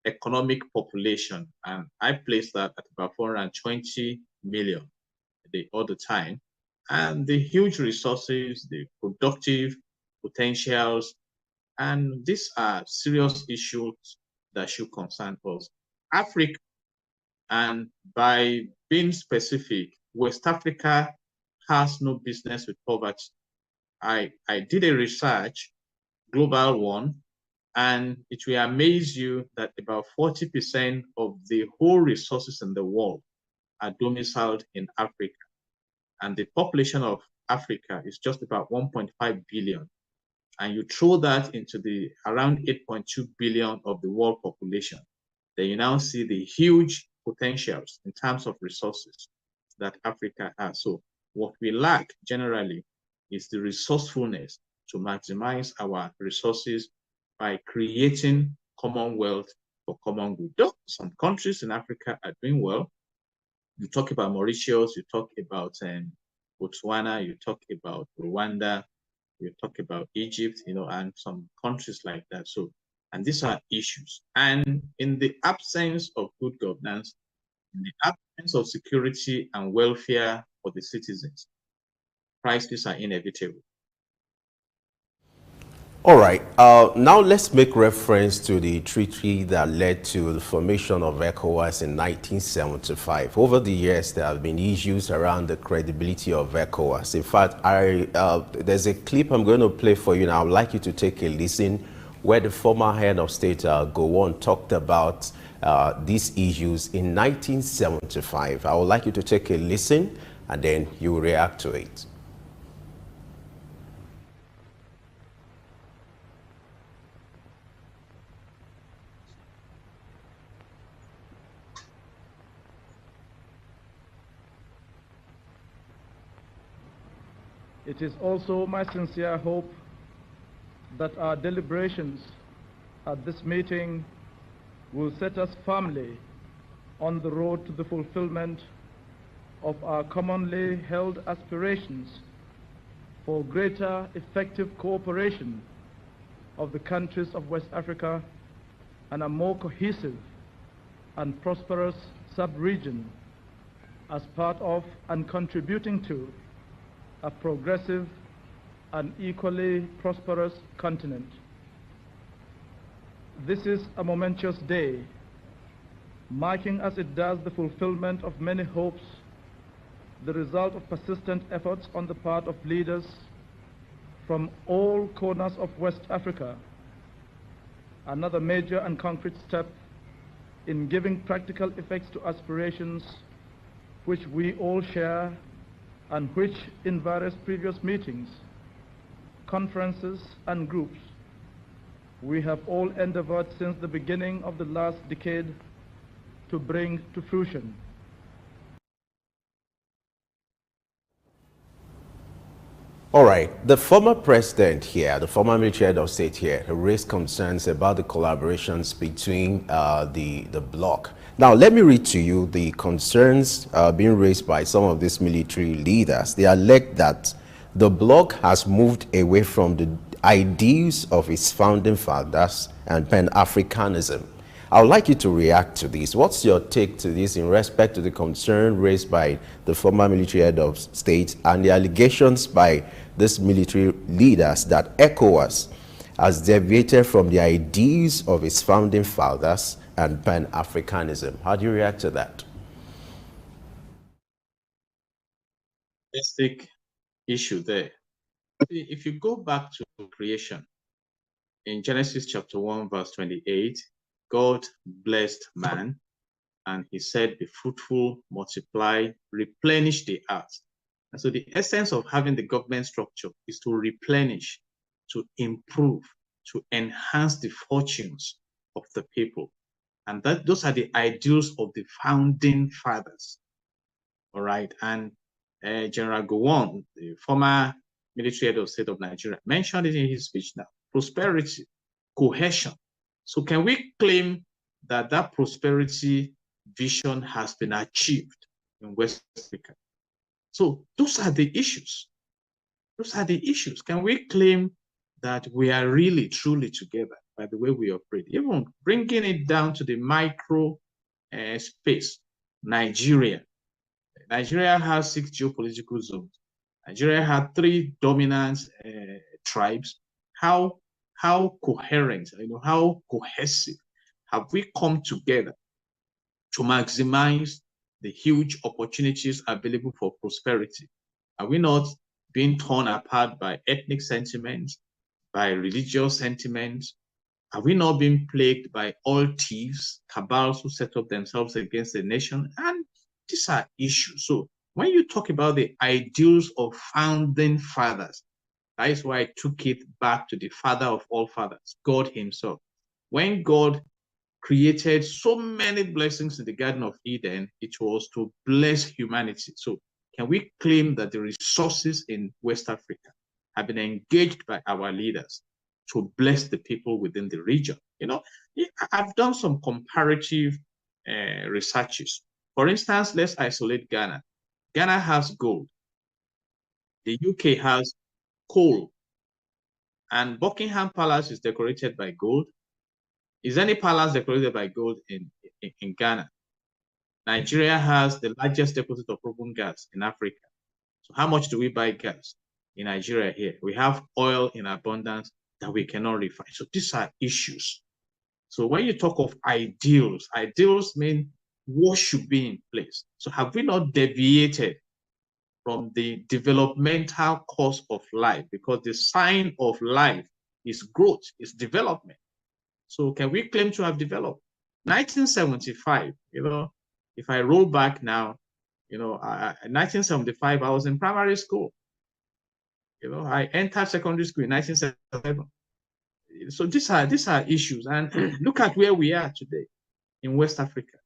economic population. And I place that at about 420 million all the time. And the huge resources, the productive potentials, and these are serious issues that should concern us. Africa, and by being specific, West Africa has no business with poverty. I did a research, global one, and it will amaze you that about 40% of the whole resources in the world are domiciled in Africa. And the population of Africa is just about 1.5 billion. And you throw that into the around 8.2 billion of the world population, then you now see the huge potentials in terms of resources that Africa has. So what we lack generally is the resourcefulness to maximize our resources by creating commonwealth for common good. Though some countries in Africa are doing well. You talk about Mauritius, you talk about Botswana, you talk about Rwanda, you talk about Egypt, and some countries like that. So, and these are issues. And in the absence of good governance, in the absence of security and welfare for the citizens, crises are inevitable. All right. Now let's make reference to the treaty that led to the formation of ECOWAS in 1975. Over the years, there have been issues around the credibility of ECOWAS. In fact, there's a clip I'm going to play for you now. I would like you to take a listen where the former head of state, Gowon, talked about these issues in 1975. I would like you to take a listen and then you react to it. It is also my sincere hope that our deliberations at this meeting will set us firmly on the road to the fulfillment of our commonly held aspirations for greater effective cooperation of the countries of West Africa and a more cohesive and prosperous sub-region as part of and contributing to a progressive and equally prosperous continent. This is a momentous day, marking as it does the fulfillment of many hopes, the result of persistent efforts on the part of leaders from all corners of West Africa, another major and concrete step in giving practical effects to aspirations which we all share and which in various previous meetings, conferences and groups, we have all endeavored since the beginning of the last decade to bring to fruition. All right, the former president here, the former military head of state here, raised concerns about the collaborations between the bloc. Now, let me read to you the concerns being raised by some of these military leaders. They allege that the bloc has moved away from the ideals of its founding fathers and Pan-Africanism. I would like you to react to this. What's your take to this in respect to the concern raised by the former military head of state and the allegations by these military leaders that ECOWAS has deviated from the ideas of its founding fathers and Pan-Africanism? How do you react to that? Basic issue there. If you go back to creation, in Genesis chapter 1, verse 28, God blessed man and he said, be fruitful, multiply, replenish the earth. And so the essence of having the government structure is to replenish, to improve, to enhance the fortunes of the people. And those are the ideals of the founding fathers. All right. And General Gowon, the former military head of state of Nigeria, mentioned it in his speech now. Prosperity, cohesion. So can we claim that that prosperity vision has been achieved in West Africa? So those are the issues. Those are the issues. Can we claim that we are really, truly together by the way we operate? Even bringing it down to the micro space, Nigeria. Nigeria has 6 geopolitical zones. Nigeria had 3 dominant tribes. How coherent, how cohesive have we come together to maximize the huge opportunities available for prosperity? Are we not being torn apart by ethnic sentiments, by religious sentiments? Are we not being plagued by all thieves, cabals who set up themselves against the nation? And these are issues. So when you talk about the ideals of founding fathers, that is why I took it back to the father of all fathers, God himself. When God created so many blessings in the Garden of Eden, it was to bless humanity. So can we claim that the resources in West Africa have been engaged by our leaders to bless the people within the region? I've done some comparative researches. For instance, let's isolate Ghana. Ghana has gold. The UK has coal. And Buckingham Palace is decorated by gold. Is any palace decorated by gold in Ghana? Nigeria has the largest deposit of proven gas in Africa. So how much do we buy gas in Nigeria here? We have oil in abundance that we cannot refine. So these are issues. So when you talk of ideals, ideals mean what should be in place. So have we not deviated from the developmental course of life? Because the sign of life is growth, is development. So can we claim to have developed? 1975, if I roll back now, in 1975, I was in primary school. I entered secondary school in 1977. So these are issues. And look at where we are today in West Africa.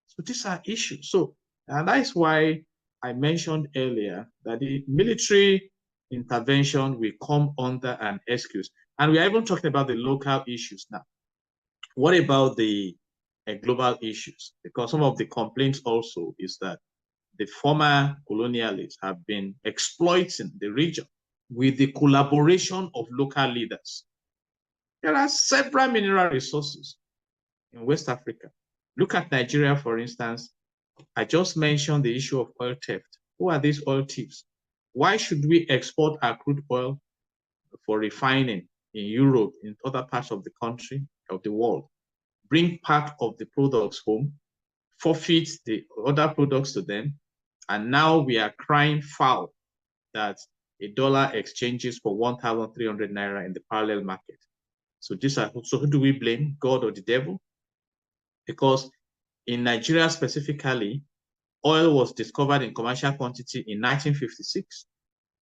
So these are issues. So and that's why I mentioned earlier that the military intervention will come under an excuse. And we are even talking about the local issues now. What about the global issues? Because some of the complaints also is that the former colonialists have been exploiting the region with the collaboration of local leaders. There are several mineral resources in West Africa. Look at Nigeria, for instance. I just mentioned the issue of oil theft. Who are these oil thieves? Why should we export our crude oil for refining in Europe, in other parts of the country, of the world? Bring part of the products home, forfeit the other products to them, and now we are crying foul that a dollar exchanges for 1,300 naira in the parallel market. So who do we blame, God or the devil? Because in Nigeria specifically, oil was discovered in commercial quantity in 1956.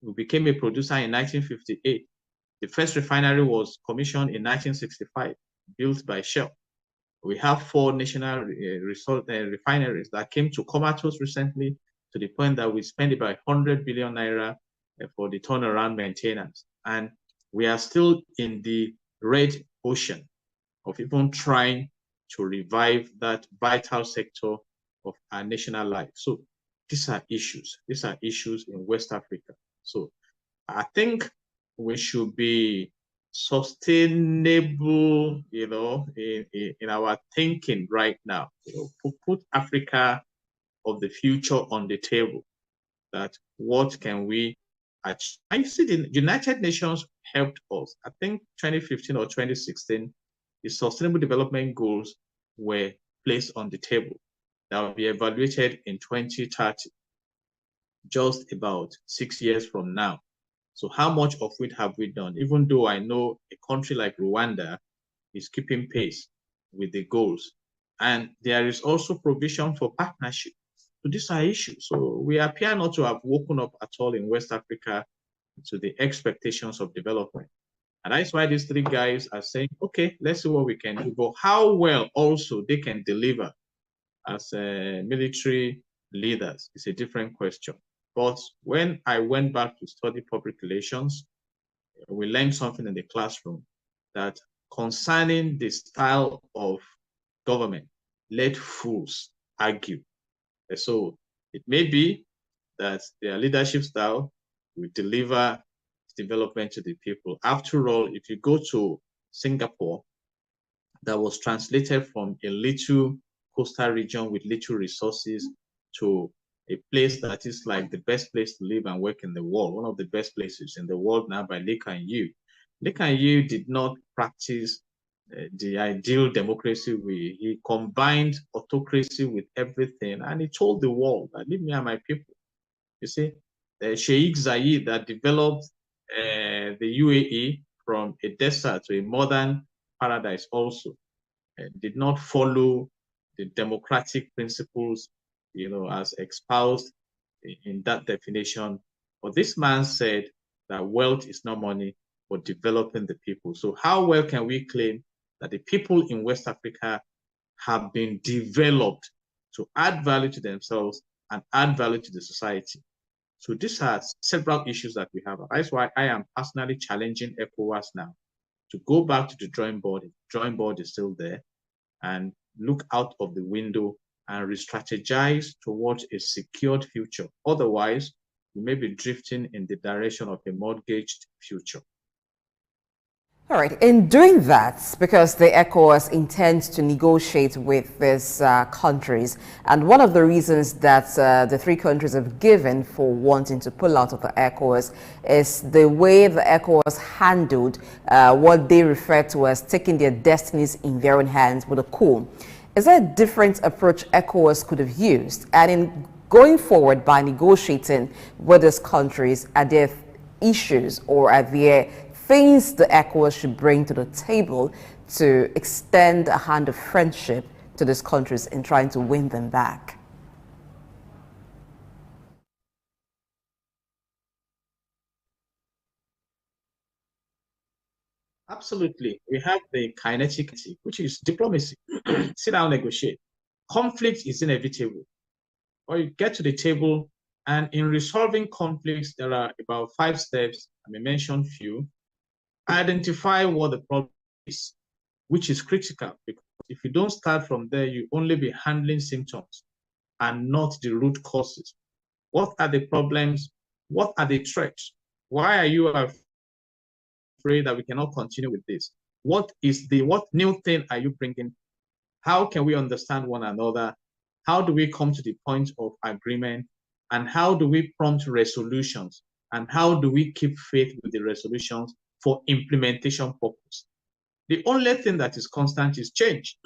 We became a producer in 1958. The first refinery was commissioned in 1965, built by Shell. We have 4 national refineries that came to comatose recently, to the point that we spend about 100 billion naira for the turnaround maintenance. And we are still in the red ocean of even trying to revive that vital sector of our national life. So these are issues. These are issues in West Africa. So I think we should be sustainable, in our thinking right now. Put Africa of the future on the table. That what can we achieve? I see the United Nations helped us. I think 2015 or 2016, the Sustainable Development Goals were placed on the table that will be evaluated in 2030, just about 6 years from now. So how much of it have we done? Even though I know a country like Rwanda is keeping pace with the goals. And there is also provision for partnership. So these are issues. So we appear not to have woken up at all in West Africa to the expectations of development. And that's why these three guys are saying, okay, let's see what we can do. But how well also they can deliver as military leaders is a different question. But when I went back to study public relations, we learned something in the classroom that concerning the style of government, let fools argue. And so it may be that their leadership style will deliver development to the people. After all, if you go to Singapore, that was translated from a little coastal region with little resources to a place that is like the best place to live and work in the world, one of the best places in the world now by Lee Kuan Yew. Lee Kuan Yew did not practice the ideal democracy way. He combined autocracy with everything, and he told the world that leave me and my people. You see, Sheikh Zayed that developed the UAE from a desert to a modern paradise also did not follow the democratic principles, as espoused in that definition. But this man said that wealth is not money, but developing the people. So how well can we claim that the people in West Africa have been developed to add value to themselves and add value to the society? So these are several issues that we have. That's why I am personally challenging ECOWAS now to go back to the drawing board. The drawing board is still there, and look out of the window and re-strategize towards a secured future. Otherwise, we may be drifting in the direction of a mortgaged future. All right, in doing that, because the ECOWAS intends to negotiate with these countries, and one of the reasons that the three countries have given for wanting to pull out of the ECOWAS is the way the ECOWAS handled what they refer to as taking their destinies in their own hands with a coup. Is there a different approach ECOWAS could have used? And in going forward by negotiating with these countries, are there issues or are there things the ECOWAS should bring to the table to extend a hand of friendship to these countries in trying to win them back? Absolutely. We have the kinetic, which is diplomacy. Sit down, negotiate. Conflict is inevitable. Or you get to the table, and in resolving conflicts, there are about 5 steps. I may mention few. Identify what the problem is, which is critical, because if you don't start from there, you only be handling symptoms and not the root causes. What are the problems? What are the threats? Why are you afraid that we cannot continue with this? What new thing are you bringing? How can we understand one another? How do we come to the point of agreement? And how do we prompt resolutions? And how do we keep faith with the resolutions for implementation purpose? The only thing that is constant is change.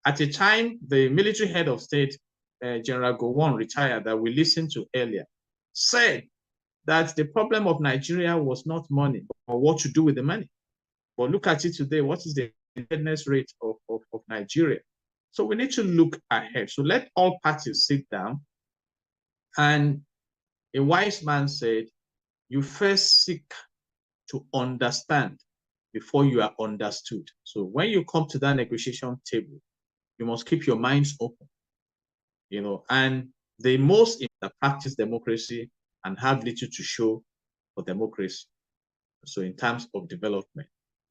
At a time, the military head of state, General Gowon, retired, that we listened to earlier, said that the problem of Nigeria was not money, or what to do with the money. But look at it today. What is the indebtedness rate of Nigeria? So we need to look ahead. So let all parties sit down. And a wise man said, you first seek to understand before you are understood. So when you come to that negotiation table, you must keep your minds open, and the most that practice democracy and have little to show for democracy. So in terms of development,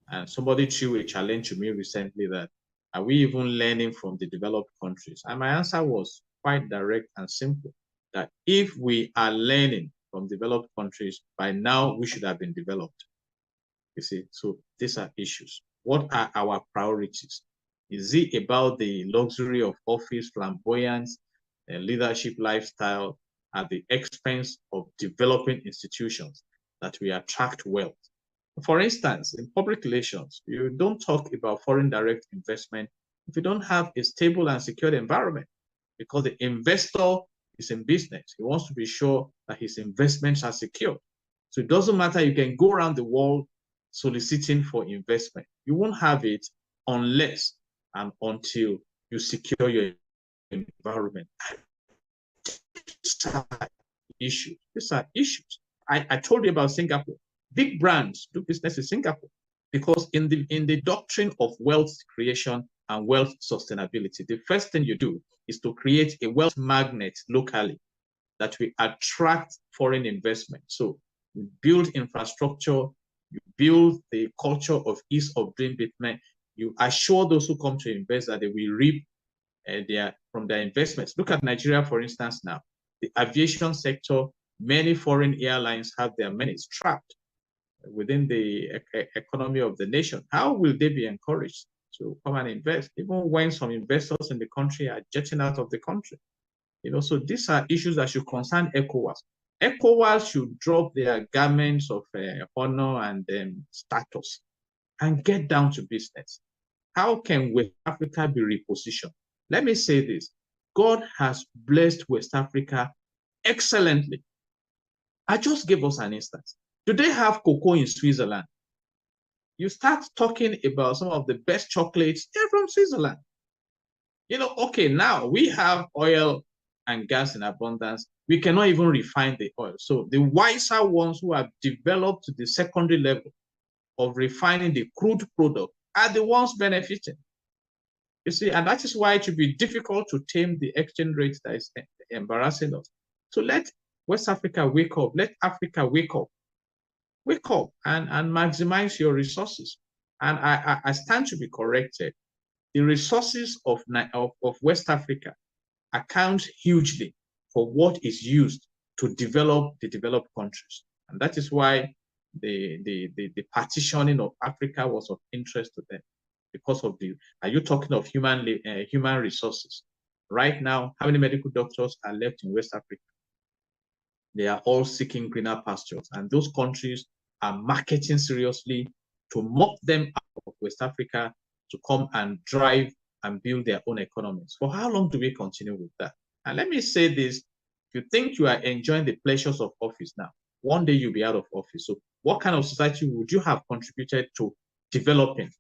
and somebody threw a challenge to me recently that, are we even learning from the developed countries? And my answer was quite direct and simple, that if we are learning from developed countries, by now we should have been developed. You see, so these are issues. What are our priorities? Is it about the luxury of office, flamboyance, and leadership lifestyle at the expense of developing institutions that will attract wealth? For instance, in public relations, you don't talk about foreign direct investment if you don't have a stable and secure environment, because the investor is in business. He wants to be sure that his investments are secure. So it doesn't matter, you can go around the world soliciting for investment. You won't have it unless and until you secure your environment. These are issues. These are issues. I told you about Singapore. Big brands do business in Singapore because in the doctrine of wealth creation and wealth sustainability, the first thing you do is to create a wealth magnet locally that will attract foreign investment. So you build infrastructure, you build the culture of ease of doing business, you assure those who come to invest that they will reap from their investments. Look at Nigeria, for instance, now. The aviation sector, many foreign airlines have their money trapped within the economy of the nation. How will they be encouraged to come and invest, even when some investors in the country are jetting out of the country? So these are issues that should concern ECOWAS. ECOWAS should drop their garments of honor and status and get down to business. How can West Africa be repositioned? Let me say this. God has blessed West Africa excellently. I just gave us an instance. Do they have cocoa in Switzerland? You start talking about some of the best chocolates, they're from Switzerland. Okay, now we have oil and gas in abundance. We cannot even refine the oil. So the wiser ones who have developed to the secondary level of refining the crude product are the ones benefiting. You see, and that is why it should be difficult to tame the exchange rate that is embarrassing us. So let West Africa wake up. Let Africa wake up. Wake up and maximize your resources. And I stand to be corrected. The resources of West Africa account hugely for what is used to develop the developed countries. And that is why the partitioning of Africa was of interest to them. Because of are you talking of human resources? Right now, how many medical doctors are left in West Africa? They are all seeking greener pastures. And those countries are marketing seriously to mop them out of West Africa to come and drive and build their own economies. For how long do we continue with that? And let me say this, if you think you are enjoying the pleasures of office now, one day you'll be out of office. So what kind of society would you have contributed to developing?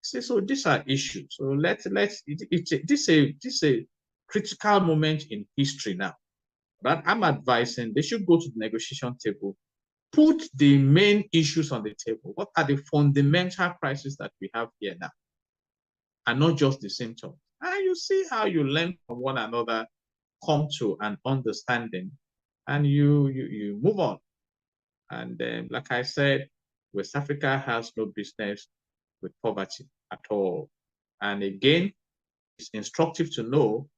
See, so these are issues. So this is a critical moment in history now. But I'm advising they should go to the negotiation table, put the main issues on the table. What are the fundamental crises that we have here now? And not just the symptoms. And you see how you learn from one another, come to an understanding, and you move on. And like I said, West Africa has no business with poverty at all. And again, it's instructive to know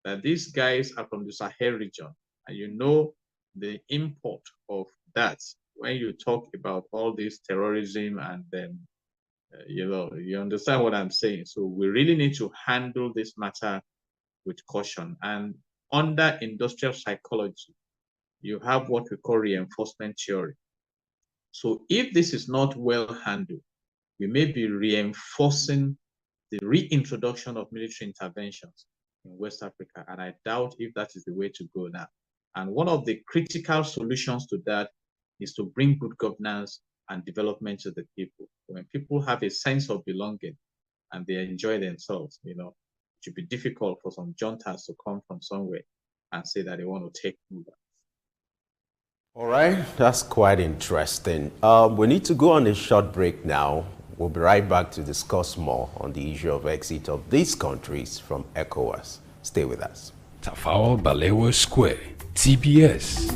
that these guys are from the Sahel region, and you know the import of that when you talk about all this terrorism and then you understand what I'm saying. So we really need to handle this matter with caution. And under industrial psychology, you have what we call reinforcement theory. So if this is not well handled, we may be reinforcing the reintroduction of military interventions in West Africa. And I doubt if that is the way to go now. And one of the critical solutions to that is to bring good governance and development to the people. When people have a sense of belonging and they enjoy themselves, it should be difficult for some juntas to come from somewhere and say that they want to take over. All right, that's quite interesting. We need to go on a short break now. We'll be right back to discuss more on the issue of exit of these countries from ECOWAS. Stay with us. Tafawa Balewa Square, TBS.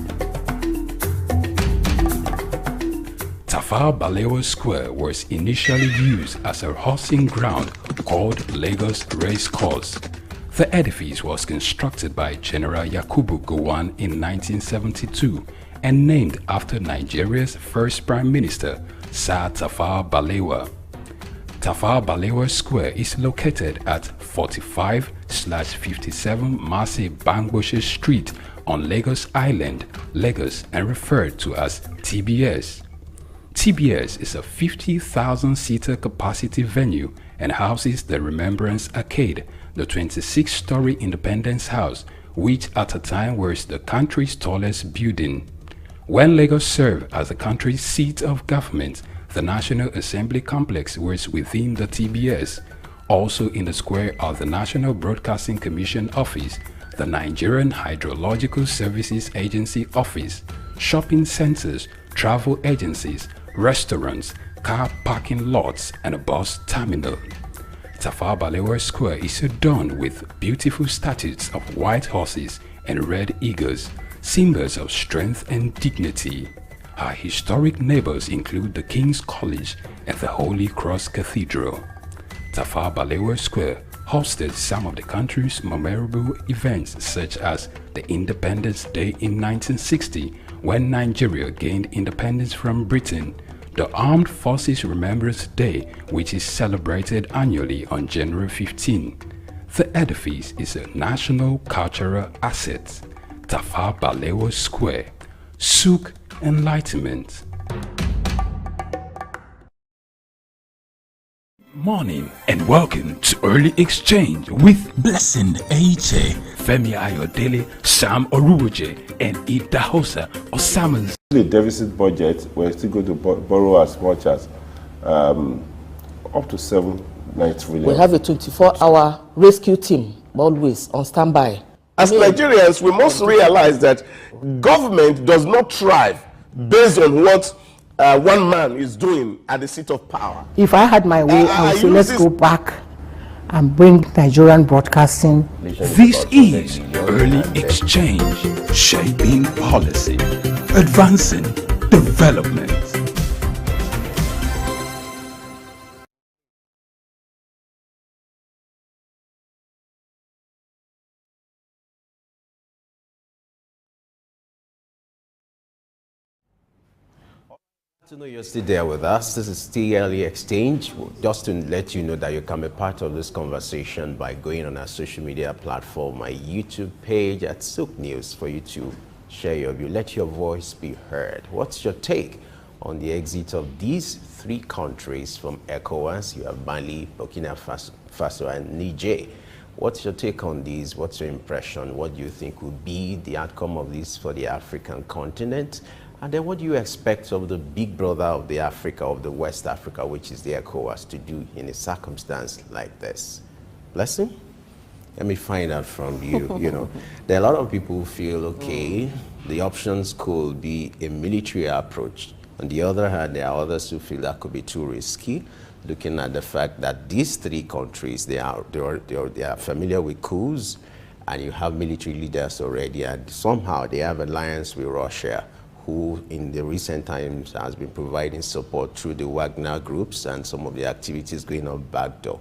Tafawa Balewa Square was initially used as a horsing ground called Lagos Race Course. The edifice was constructed by General Yakubu Gowon in 1972 and named after Nigeria's first Prime Minister, Sir Tafawa Balewa. Tafawa Balewa Square is located at 45/57 Masi Bangboshe Street on Lagos Island, Lagos, and referred to as TBS. TBS is a 50,000-seater capacity venue and houses the Remembrance Arcade, the 26-story Independence House, which at a time was the country's tallest building. When Lagos served as the country's seat of government, the National Assembly Complex was within the TBS. Also in the square are the National Broadcasting Commission Office, the Nigerian Hydrological Services Agency Office, shopping centers, travel agencies, restaurants, car parking lots, and a bus terminal. Tafawa Balewa Square is adorned with beautiful statues of white horses and red eagles, symbols of strength and dignity. Our historic neighbors include the King's College and the Holy Cross Cathedral. Tafawa Balewa Square hosted some of the country's memorable events, such as the Independence Day in 1960, when Nigeria gained independence from Britain, the Armed Forces Remembrance Day, which is celebrated annually on January 15. The edifice is a national cultural asset. Tafawa Balewa Square, Souq Enlightenment. Morning and welcome to Early Exchange with Blessing Aiche, Femi Ayodele, Sam Oruwoje, and Idahosa Osamas. The deficit budget, we're still going to borrow as much as up to 7-9 trillion. We have a 24-hour rescue team always on standby. As Nigerians, we must realize that government does not thrive based on what one man is doing at the seat of power. If I had my way, I would say let's go back and bring Nigerian broadcasting. This is Early Exchange, shaping policy, advancing development. To know you're still there with us. This is still Early Exchange. Just to let you know that you can be part of this conversation by going on our social media platform, my YouTube page at Souq News, for you to share your view. Let your voice be heard. What's your take on the exit of these three countries from ECOWAS? You have Mali, Burkina Faso, and Niger. What's your take on these? What's your impression? What do you think will be the outcome of this for the African continent? And then what do you expect of the big brother of the Africa, of the West Africa, which is the ECOWAS, to do in a circumstance like this? Blessing? Let me find out from you. You know, there are a lot of people who feel, okay, the options could be a military approach. On the other hand, there are others who feel that could be too risky, looking at the fact that these three countries, they are familiar with coups, and you have military leaders already, and somehow they have alliance with Russia, who in the recent times has been providing support through the Wagner groups and some of the activities going on backdoor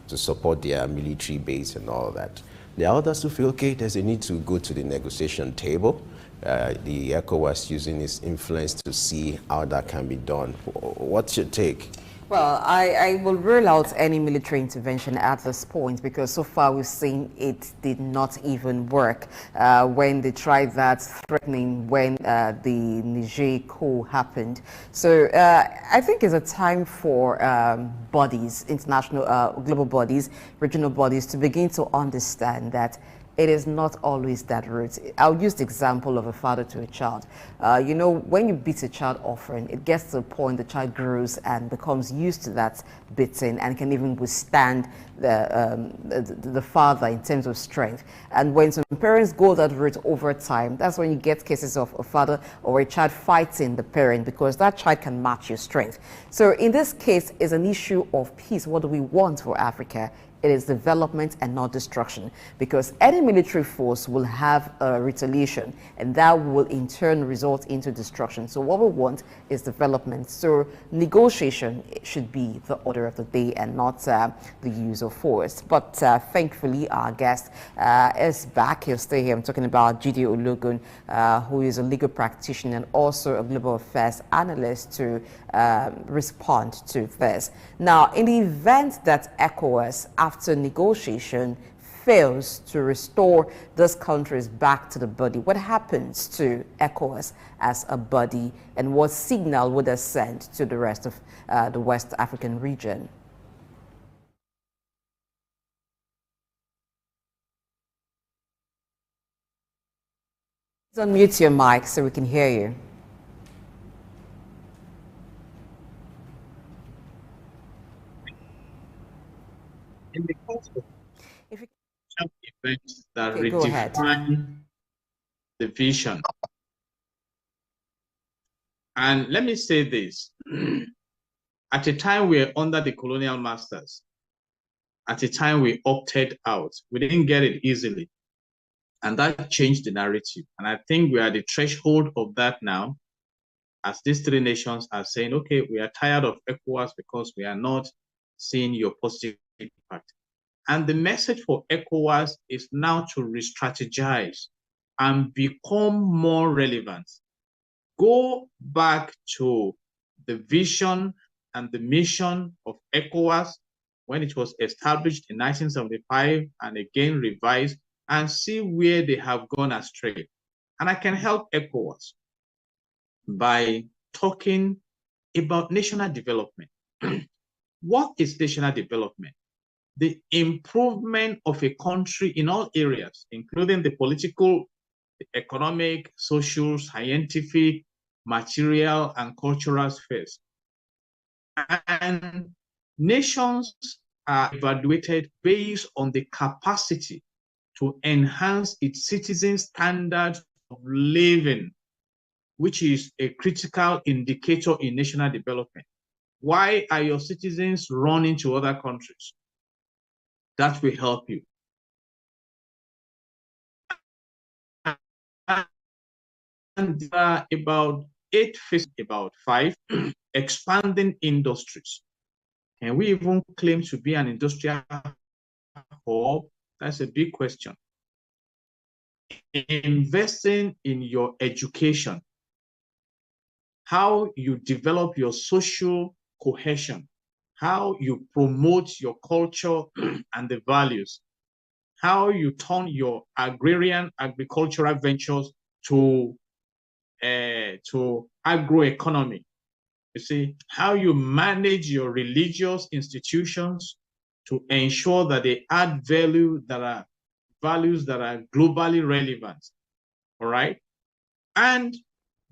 to support their military base and all that. There are others who feel, okay, there's a need to go to the negotiation table. The ECOWAS using its influence to see how that can be done. What's your take? Well, I will rule out any military intervention at this point, because so far we've seen it did not even work when they tried that, threatening when the Niger coup happened. So I think it's a time for bodies, international, global bodies, regional bodies, to begin to understand that it is not always that route. I'll use the example of a father to a child. You know, when you beat a child often, it gets to a point the child grows and becomes used to that beating and can even withstand the father in terms of strength. And when some parents go that route over time, that's when you get cases of a father or a child fighting the parent, because that child can match your strength. So in this case, it's an issue of peace. What do we want for Africa? It is development and not destruction, because any military force will have a retaliation, and that will in turn result into destruction. So what we want is development. So negotiation should be the order of the day and not the use of force. But thankfully, our guest is back. He'll stay here. I'm talking about Jide Ologun, who is a legal practitioner and also a global affairs analyst, to respond to this. Now, in the event that ECOWAS, after negotiation, fails to restore those countries back to the body, what happens to ECOWAS as a body, and what signal would it send to the rest of the West African region? Please unmute your mic so we can hear you. In the course of events that Okay, redefine the vision. And let me say this. At a time we were under the colonial masters, at a time we opted out. We didn't get it easily. And that changed the narrative. And I think we are at the threshold of that now, as these three nations are saying, okay, we are tired of ECOWAS because we are not seeing your positive impact. And the message for ECOWAS is now to re-strategize and become more relevant. Go back to the vision and the mission of ECOWAS when it was established in 1975 and again revised, and see where they have gone astray. And I can help ECOWAS by talking about national development. What is national development? The improvement of a country in all areas, including the political, the economic, social, scientific, material, and cultural spheres. And nations are evaluated based on the capacity to enhance its citizens' standards of living, which is a critical indicator in national development. Why are your citizens running to other countries? That will help you. And there are about 8 phases, about 5, expanding industries. Can we even claim to be an industrial hub? That's a big question. Investing in your education, how you develop your social cohesion, how you promote your culture and the values, how you turn your agrarian agricultural ventures to agroeconomy. You see, how you manage your religious institutions to ensure that they add values that are globally relevant. All right. And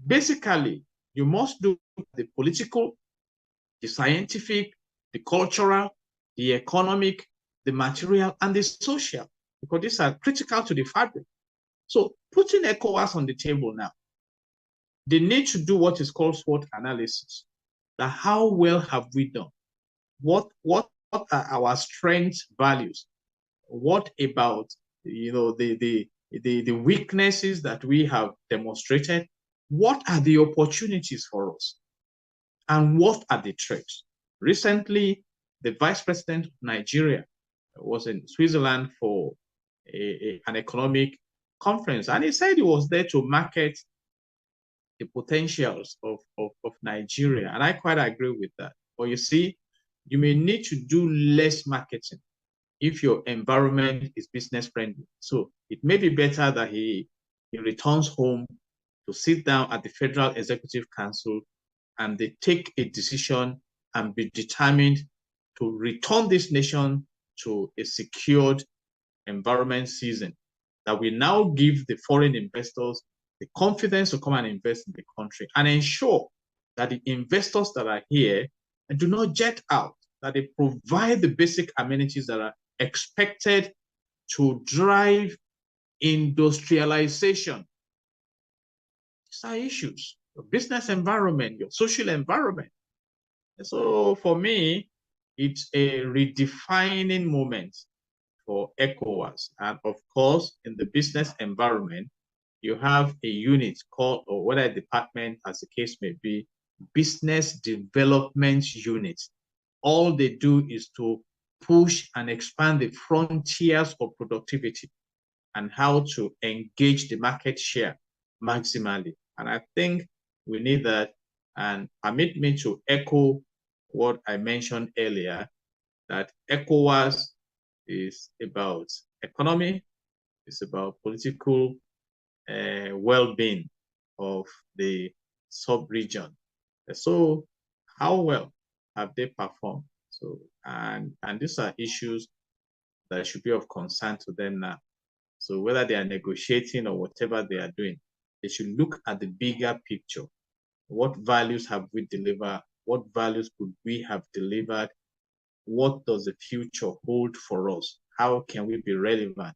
basically, you must do the political, the scientific, the cultural, the economic, the material, and the social, because these are critical to the fabric. So putting ECOWAS on the table now, they need to do what is called SWOT analysis. That how well have we done? What are our strengths, values? What about the weaknesses that we have demonstrated? What are the opportunities for us? And what are the threats? Recently, the Vice President of Nigeria was in Switzerland for an economic conference, and he said he was there to market the potentials of Nigeria. And I quite agree with that. But you see, you may need to do less marketing if your environment is business friendly. So it may be better that he returns home to sit down at the Federal Executive Council and they take a decision and be determined to return this nation to a secured environment season that will now give the foreign investors the confidence to come and invest in the country and ensure that the investors that are here do not jet out, that they provide the basic amenities that are expected to drive industrialization. These are issues. Your business environment, your social environment. And so for me, it's a redefining moment for ECOWAS. And of course, in the business environment, you have a unit called, or whether a department, as the case may be, business development unit. All they do is to push and expand the frontiers of productivity and how to engage the market share maximally. And I think we need that. And permit me to echo what I mentioned earlier, that ECOWAS is about economy, it's about political well-being of the sub-region. So how well have they performed? So, and these are issues that should be of concern to them now. So whether they are negotiating or whatever they are doing, they should look at the bigger picture. What values have we delivered? What values could we have delivered? What does the future hold for us? How can we be relevant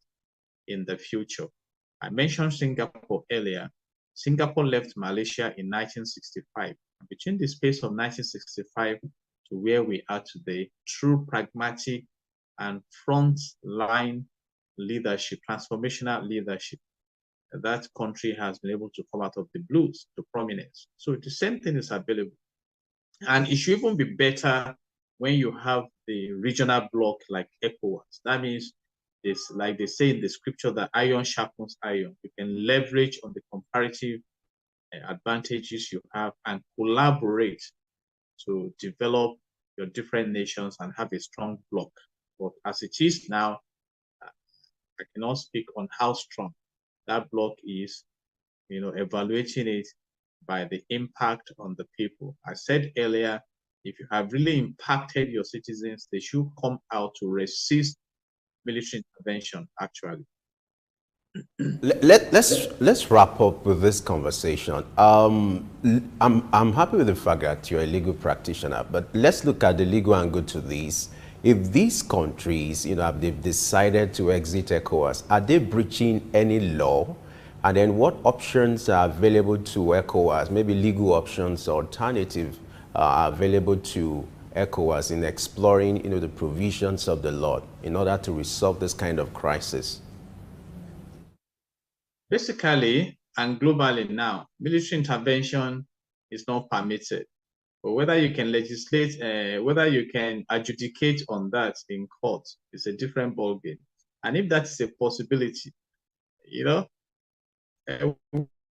in the future? I mentioned Singapore earlier. Singapore left Malaysia in 1965. Between the space of 1965 to where we are today, through pragmatic and front-line leadership, transformational leadership, that country has been able to come out of the blues to prominence. So the same thing is available. And it should even be better when you have the regional bloc like ECOWAS. That means it's like they say in the scripture that iron sharpens iron. You can leverage on the comparative advantages you have and collaborate to develop your different nations and have a strong bloc. But as it is now, I cannot speak on how strong that bloc is, evaluating it by the impact on the people. I said earlier, if you have really impacted your citizens, they should come out to resist military intervention, actually. Let's wrap up with this conversation. I'm happy with the fact that you're a legal practitioner, but let's look at the legal angle to this. If these countries, they've decided to exit ECOWAS, are they breaching any law? And then what options are available to ECOWAS? Maybe legal options, alternative, are available to ECOWAS in exploring, the provisions of the law in order to resolve this kind of crisis? Basically, and globally now, military intervention is not permitted. But whether you can legislate, whether you can adjudicate on that in court is a different ballgame. And if that is a possibility,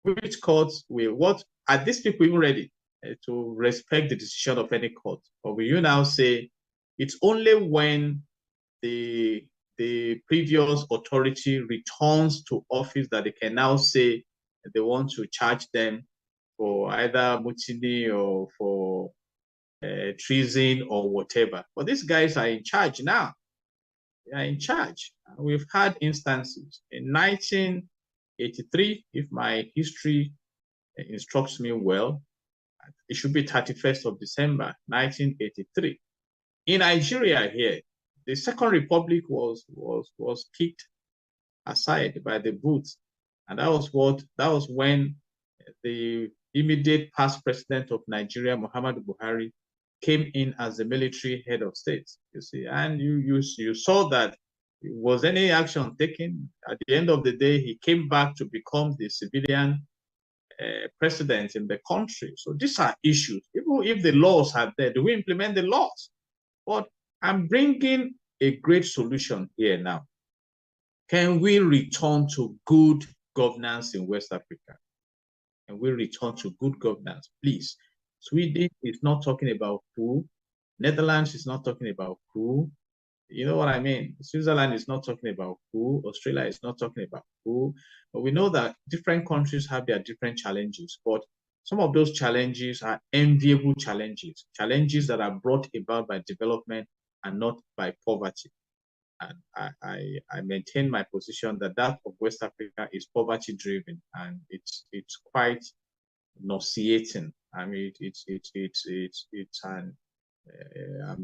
which courts will, what are these people even ready to respect the decision of any court? Or will you now say it's only when the previous authority returns to office that they can now say they want to charge them for either mutiny or for treason or whatever? But these guys are in charge now. They are in charge. We've had instances in 1983, if my history instructs me well, it should be 31st of December, 1983. In Nigeria here, the Second Republic was kicked aside by the Boots. And that was when the immediate past president of Nigeria, Muhammadu Buhari, came in as the military head of state, you see. And you saw that was any action taken. At the end of the day, he came back to become the civilian president in the country. So these are issues. Even if the laws are there, do we implement the laws? But I'm bringing a great solution here now. Can we return to good governance in West Africa? Can we return to good governance, please? Sweden is not talking about coup. Netherlands is not talking about coup. You know what I mean? Switzerland is not talking about coup. Australia is not talking about coup. But we know that different countries have their different challenges. But some of those challenges are enviable challenges, challenges that are brought about by development and not by poverty. And I maintain my position that of West Africa is poverty driven, and it's quite nauseating. I mean, it's an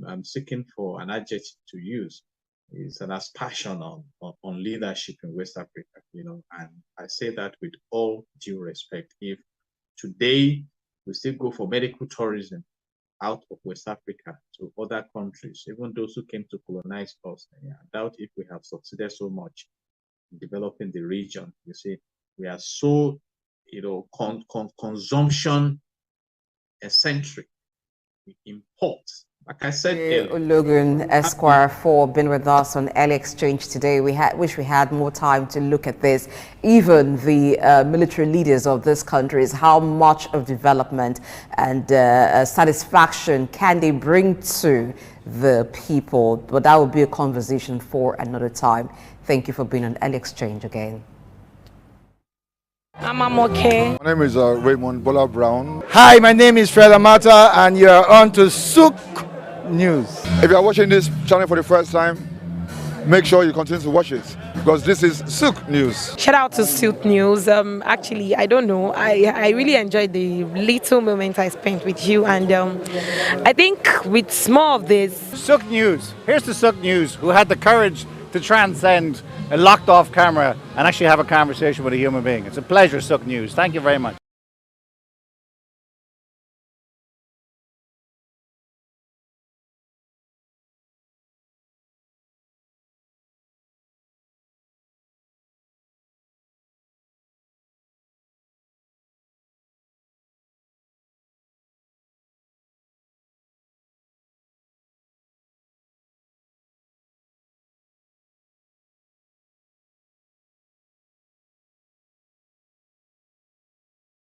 I'm seeking for an adjective to use. It's an aspersion on leadership in West Africa, and I say that with all due respect. If today we still go for medical tourism out of West Africa to other countries, even those who came to colonize us. I doubt if we have succeeded so much in developing the region. You see, we are so, consumption eccentric. We import. Like I said earlier. Ologun Esquire for being with us on Early Exchange today. Wish we had more time to look at this. Even the military leaders of this countries, how much of development and satisfaction can they bring to the people? But that will be a conversation for another time. Thank you for being on Early Exchange again. I'm okay. My name is Raymond Bola Brown. Hi, my name is Fred Amata, and you're on to Souq News. If you are watching this channel for the first time, make sure you continue to watch it, because this is Souq News. Shout out to Souq News. Actually, I don't know. I really enjoyed the little moment I spent with you, and I think with more of this. Souq News. Here's the Souq News, who had the courage to transcend a locked off camera and actually have a conversation with a human being. It's a pleasure, Souq News. Thank you very much.